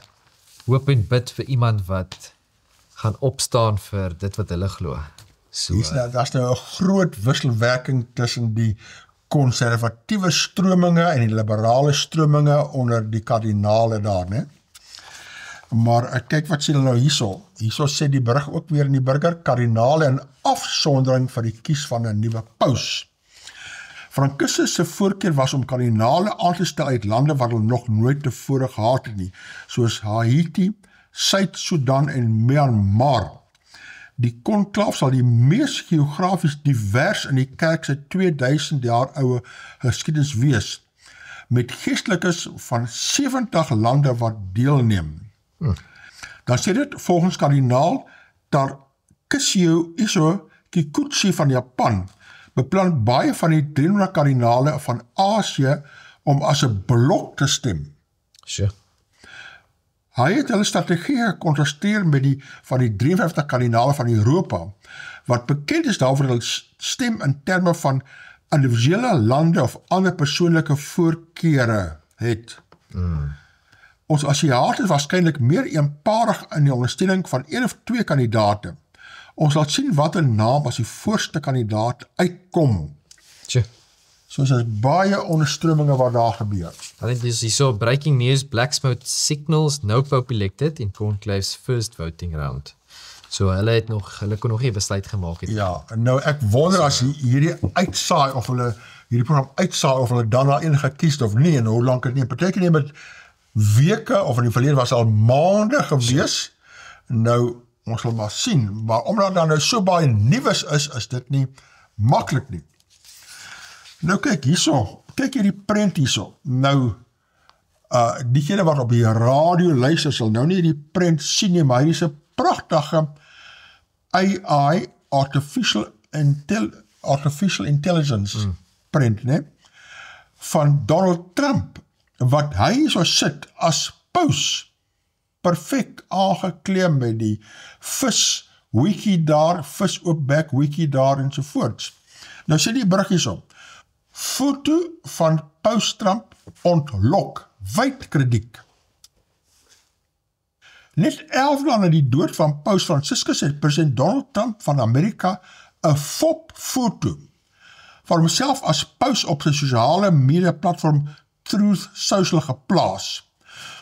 hoop en bid vir iemand wat gaan opstaan vir dit wat hulle glo. So, daar's nou 'n groot wisselwerking tussen die konservatiewe strominge en die liberale strominge onder die kardinale daar, né? Maar ek kyk wat sê hulle nou hierso. Hierso sê die berig ook weer in die burger, kardinale in afsondering vir die kies van 'n nuwe paus. Franciscus se voorkeur was om kardinale aan te stel uit lande wat hulle nog nooit tevore gehad het nie, soos Haiti, Suid-Sudan en Myanmar. Die konklaaf sal die mees geografies divers in die kerk se 2000 jaar oue geskiedenis wees, met geestelikes van 70 lande wat deelneem. Dan sê dit volgens kardinaal Kishio Iso Kikuchi van Japan beplan baie van die 300 kardinale van Asië om as 'n blok te stem. Sure. Hy het hulle strategie gekontrasteer met die van die 53 kardinale van Europa, wat bekend is daarvoor hulle stem in terme van individuele lande of ander persoonlike voorkeure het. Ons Asiate is waarskynlik meer eenparig in die ondersteuning van 1 of 2 kandidate. Ons sal sien wat 'n naam as die voorste kandidaat uitkom. Sure. Soos is baie onderstrominge wat daar gebeur. I think this is so breaking news. Black Smoke signals no Pope elected in Conclave's first voting round. So hulle kon nog nie besluit gemaak het. Ja, nou ek wonder as hierdie uitsaai of hulle hierdie program uitsaai of hulle dan na een gekies of nie en hoe lank dit nie. Partykeer neem dit weke of in die verlede was al maande gewees. Nou ons sal maar sien, maar omdat daar nou so baie nuus is dit nie maklik nie. Nou kyk hierso, kyk hierdie prent hierso. Nou diegene wat op die radio luister sal nou nie die prent sien nie, maar hierdie is 'n pragtige AI, artificial intelligence prent, né? Van Donald Trump, wat hy so sit as paus, perfek aangekleed met die vis wiki daar, vis oop bek wiki daar ensovoorts. Nou sê die berig hierso, foto van paus Trump ontlok wyd kritiek. Net 11 dae na die dood van paus Franciscus het president Donald Trump van Amerika 'n foto van homself as paus op sy sosiale media platform Truth Social geplaas.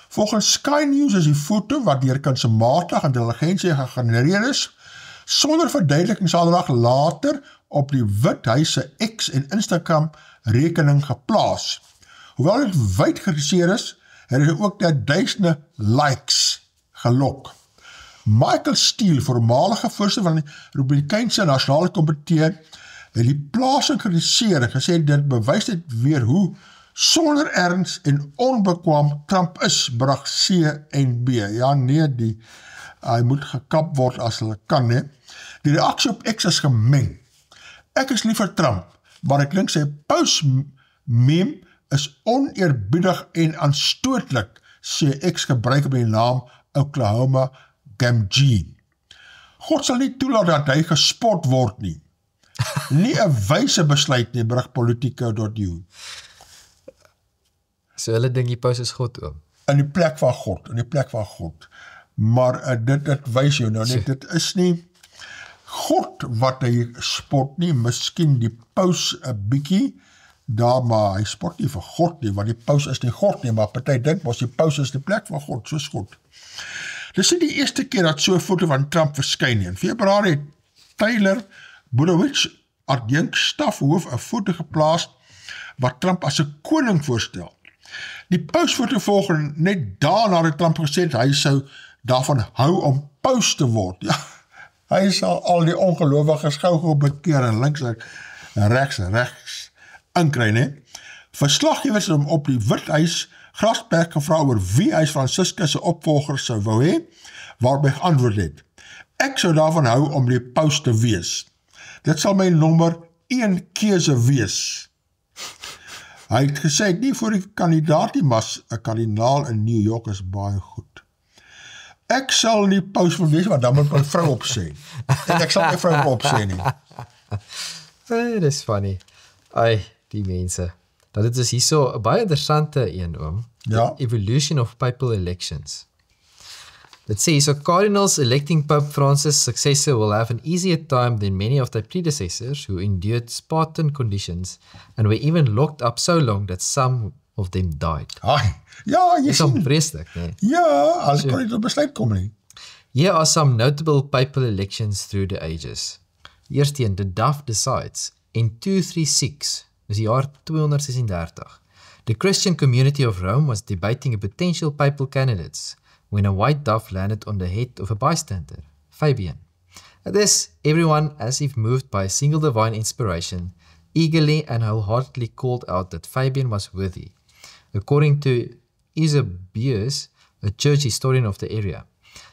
Volgens Sky News is die foto wat deur kunsmatige intelligensie gegenereer is, sonder verduideliking saterdag later op die Withuis se X en Instagram rekening geplaas. Hoewel dit wyd gereseer is, het hy ook net duisende likes gelok. Michael Steele, voormalige voorsitter van die Republikeinse Nasionale Komitee, het die plasing gereseer en gesê dit bewys dit weer hoe sonder erns en onbekwaam Trump is, berig CNB. Ja nee, hy moet gekap word as hulle kan, né? Die reaksie op X is gemeng. Ek is lief vir Trump, maar ek dink sy paus-meme is oneerbiedig en aanstootlik, sê X gebruik op die naam Oklahoma Gamgee. God sal nie toelaat dat hy gespot word nie. Nie 'n wyse besluit nie, berig Politico.eu. So hulle dink die paus is God oom. In die plek van God. Maar dit wys jou nou net, dit is nie God wat hy spot nie, miskien die paus 'n bietjie, daar maar hy spot nie vir God nie, want die paus is nie God nie, maar party dink mos die paus is die plek van God, soos God. Dis nie die eerste keer dat so 'n foto van Trump verskyn nie. In Februarie het Tyler Budowich, adjunkstafhoof, 'n foto geplaas wat Trump as 'n koning voorstel. Die pausfoto volg net daarna het Trump gesê hy sou daarvan hou om paus te word. Ja, hy sal al die ongelowiges gou bekeer en links en regs inkry, né? Verslaggewers het hom op die Withuis grasperk gevra oor wie hy Franciscus se opvolger sou wou hê, waarby geantwoord het: ek sou daarvan hou om die paus te wees. Dit sal my nommer 1 keuse wees. Hy het gesê, nie vir die kandidaat nie, maar 'n kardinaal in New York is baie goed. Ek sal nie paus wil wees, maar dan moet my vrou opsê. En ek sal my vrou opsê nie. Dit is funny. Ai, die mense. Dat dit is hierso 'n baie interessante een, oom. Ja. The evolution of papal elections. Dit sê, so cardinals electing Pope Francis' successor will have an easier time than many of their predecessors who endured Spartan conditions and were even locked up so long that some of them died. Ai, ja, jy Dis om sien. vreeslik, nee. Ja, as kon nie tot besluit kom nie. Here are some notable papal elections through the ages. Eerste een, the Duff decides. In 236, dis die jaar 236, the Christian community of Rome was debating a potential papal candidates when a white dove landed on the head of a bystander, Fabian. At this, everyone, as if moved by a single divine inspiration, eagerly and wholeheartedly called out that Fabian was worthy. According to Eusebius, a church historian of the area,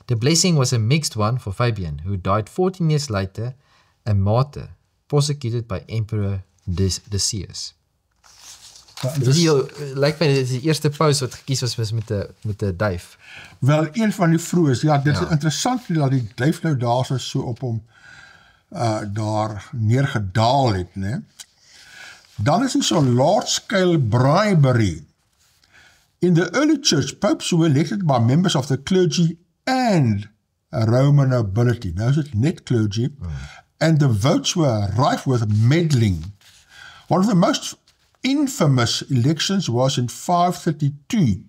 The blessing was a mixed one for Fabian, who died 14 years later, a martyr, prosecuted by Emperor Decius. Dus lyk my, dit is die eerste paus wat gekies was met 'n duif. Wel, een van die vroeges, ja, dit is interessant dat die duif nou daar so op hom daar neergedaal het, né? Dan is so large-scale bribery. In the early church, popes were elected by members of the clergy and Roman nobility. Now is it net clergy, and the votes were rife with meddling. One of the most infamous elections was in 532,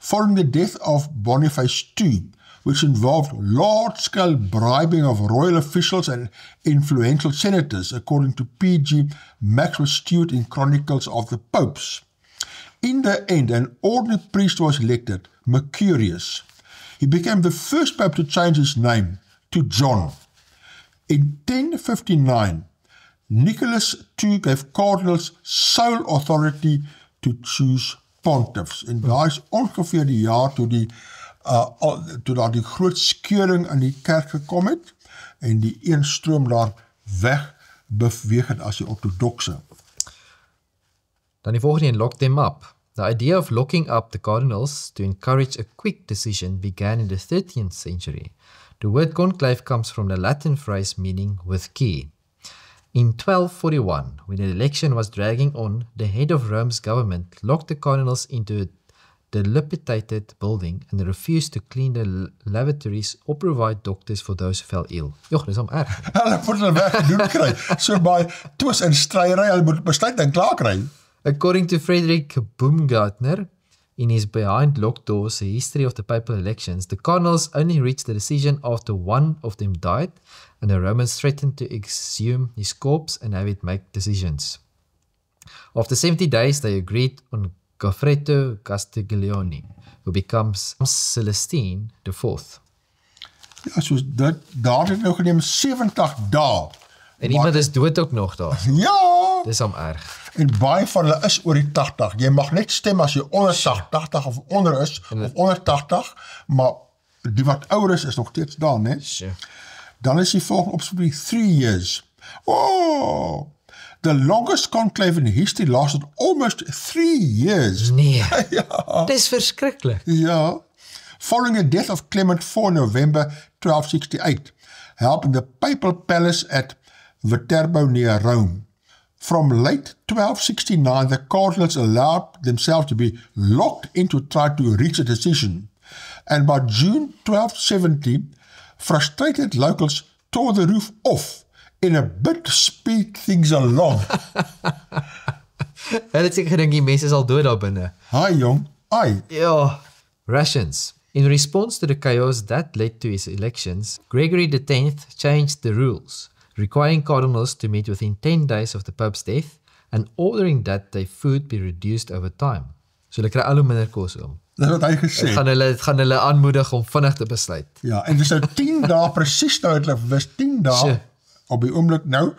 following the death of Boniface II, which involved large-scale bribing of royal officials and influential senators, according to P.G. Maxwell Stewart in Chronicles of the Popes. In the end, an ordinary priest was elected, Mercurius. He became the first pope to change his name to John. In 1059, Nicholas II gave cardinals sole authority to choose pontiffs. En daar is ongeveer die jaar toe daar die groot skeuring in die kerk gekom het en die een stroom daar weg beweeg het as die orthodoxe. Dan die volgende een, lock them up. The idea of locking up the cardinals to encourage a quick decision began in the 13th century. The word conclave comes from the Latin phrase meaning with key. In 1241, when the election was dragging on, the head of Rome's government locked the cardinals into a dilapidated building and refused to clean the lavatories or provide doctors for those who fell ill. Joh, dis om erg. Hulle moet hulle weggedoen kry. So by twis en stryery, hulle moet besluit en klaar kry. According to Frederick Baumgartner, in his Behind Locked Doors, A History of the Papal Elections, the cardinals only reached the decision after one of them died, and the Romans threatened to exhume his corpse and have it make decisions. After 70 days, they agreed on Goffredo Castiglione, who becomes Celestine IV. Ja, soos dit, daar het nou geneem 70 dae. En iemand is dood ook nog daar. Ja! Dis om erg. En baie van hulle is oor die 80. Jy mag net stem as jy onder 80 of onder is, of onder 80, maar die wat ouder is nog steeds daar, né? Dan is die volgende opspreek 3 years. Oh! The longest conclave in history lasted almost 3 years. Nee, Ja. dis verskriklik. Ja. Following the death of Clement IV in November 1268, held in the papal palace at Viterbo near Rome. From late 1269, the cardinals allowed themselves to be locked in to try to reach a decision. And by June 1270, frustrated locals tore the roof off in a bid to speed things along. Hulle het seker gedink die mense is al dood daar binne. Hi jong, ai. Ja, rations. In response to the chaos that led to his elections, Gregory X changed the rules, requiring cardinals to meet within 10 days of the Pope's death and ordering that their food be reduced over time. So hulle kry al hoe minder kos om. Dis wat hy gesê. Het gaan hulle aanmoedig om vinnig te besluit. Ja, en dis nou 10 dae presies nou het hulle wis 10 dae Sjoe. op die oomblik nou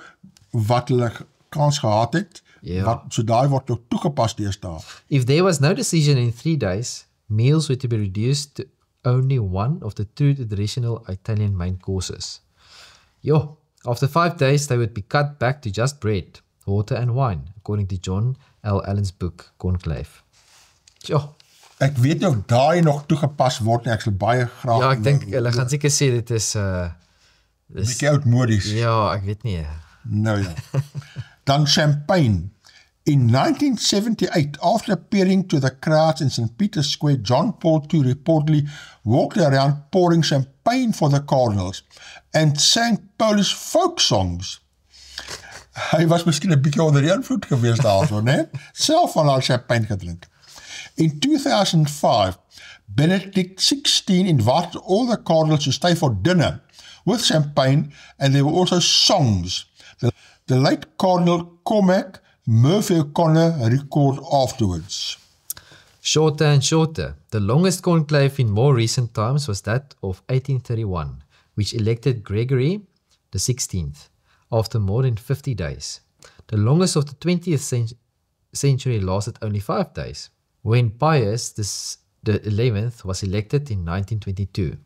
wat hulle kans gehad het. Ja. Wat so daai word ook toegepas deesdae. If there was no decision in 3 days, meals were to be reduced to only one of the two traditional Italian main courses. Yo, after 5 days, they would be cut back to just bread, water and wine, according to John L. Allen's book, Conclave. Yo, Ek weet nie of daai nog toegepas word nie, ek sal baie graag. ja, ek dink hulle gaan seker sê dit is bietjie oudmodies. ja, ek weet nie. Nou ja. Dan champagne. In 1978, after appearing to the crowds in St. Peter's Square, John Paul II reportedly walked around pouring champagne for the cardinals and sang Polish folk songs. Hy was miskien 'n bietjie onder die invloed gewees daarso, né? Self van al champagne gedrink. In 2005, Benedict XVI invited all the cardinals to stay for dinner with champagne, and there were also songs. The late Cardinal Cormac Murphy O'Connor recalled afterwards. Shorter and shorter. The longest conclave in more recent times was that of 1831, which elected Gregory the 16th after more than 50 days. The longest of the 20th century lasted only 5 days, when Pius the 11th was elected in 1922.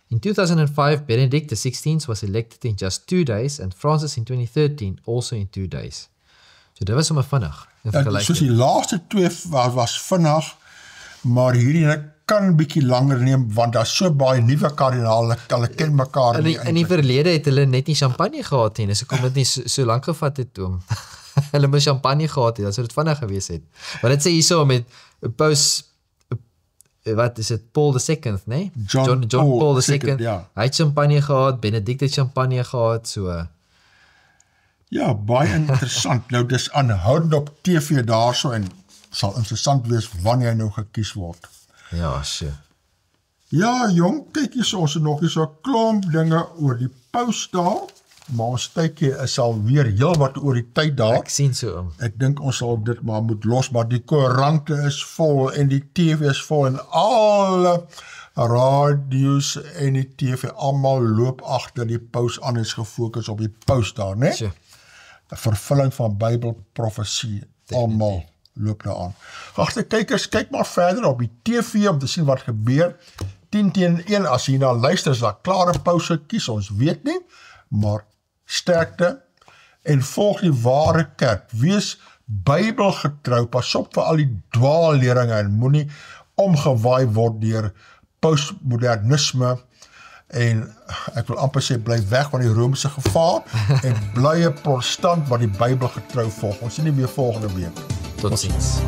In 2005, Benedict XVI was elected in just 2 days and Francis in 2013 also in 2 days. So dit was sommer vinnig in Soos vergelyking. die laaste 2 was vinnig, maar hierdie kan 'n bietjie langer neem, want daar's so baie nuwe kardinale, hulle ken mekaar nie. In die verlede het hulle net nie champagne gehad nie, dis hoekom dit nie so lank gevat het om hulle moes champagne gehad het, dan sou dit vinnig gewees het. Maar dit sê hierso met wat is dit, Paul II, nee? John Paul II, ja. Hy het champagne gehad, Benedict het champagne gehad, so. Ja, baie interessant. Nou, dis aanhoudend op TV daarso en sal interessant wees wanneer hy nou gekies word. Ja, sure. Ja, jong, kyk hier so, ons het nog so 'n klomp dinge oor die paus daar, maar ons tydjie is al weer heel wat oor die tyd daar. Ek sien so. Ek dink ons sal dit maar moet los, maar die koerante is vol en die TV is vol en alle radio's en die TV, almal loop agter die paus aan, is gefokus op die paus daar, né? Sure. 'n vervulling van Bybelprofesie, almal loop daar aan. Agter kykers, kyk maar verder op die TV om te sien wat gebeur. 10-1, as jy na luister, is daar klare paus gekies, ons weet nie, maar sterkte en volg die ware kerk. Wees Bybelgetrou, pas op vir al die dwaalleringe en moenie omgewaai word deur postmodernisme en ek wil amper sê bly weg van die Romeinse gevaar en bly 'n protestant wat die Bybel getrou volg. Ons sien nie weer volgende week. Tot ziens.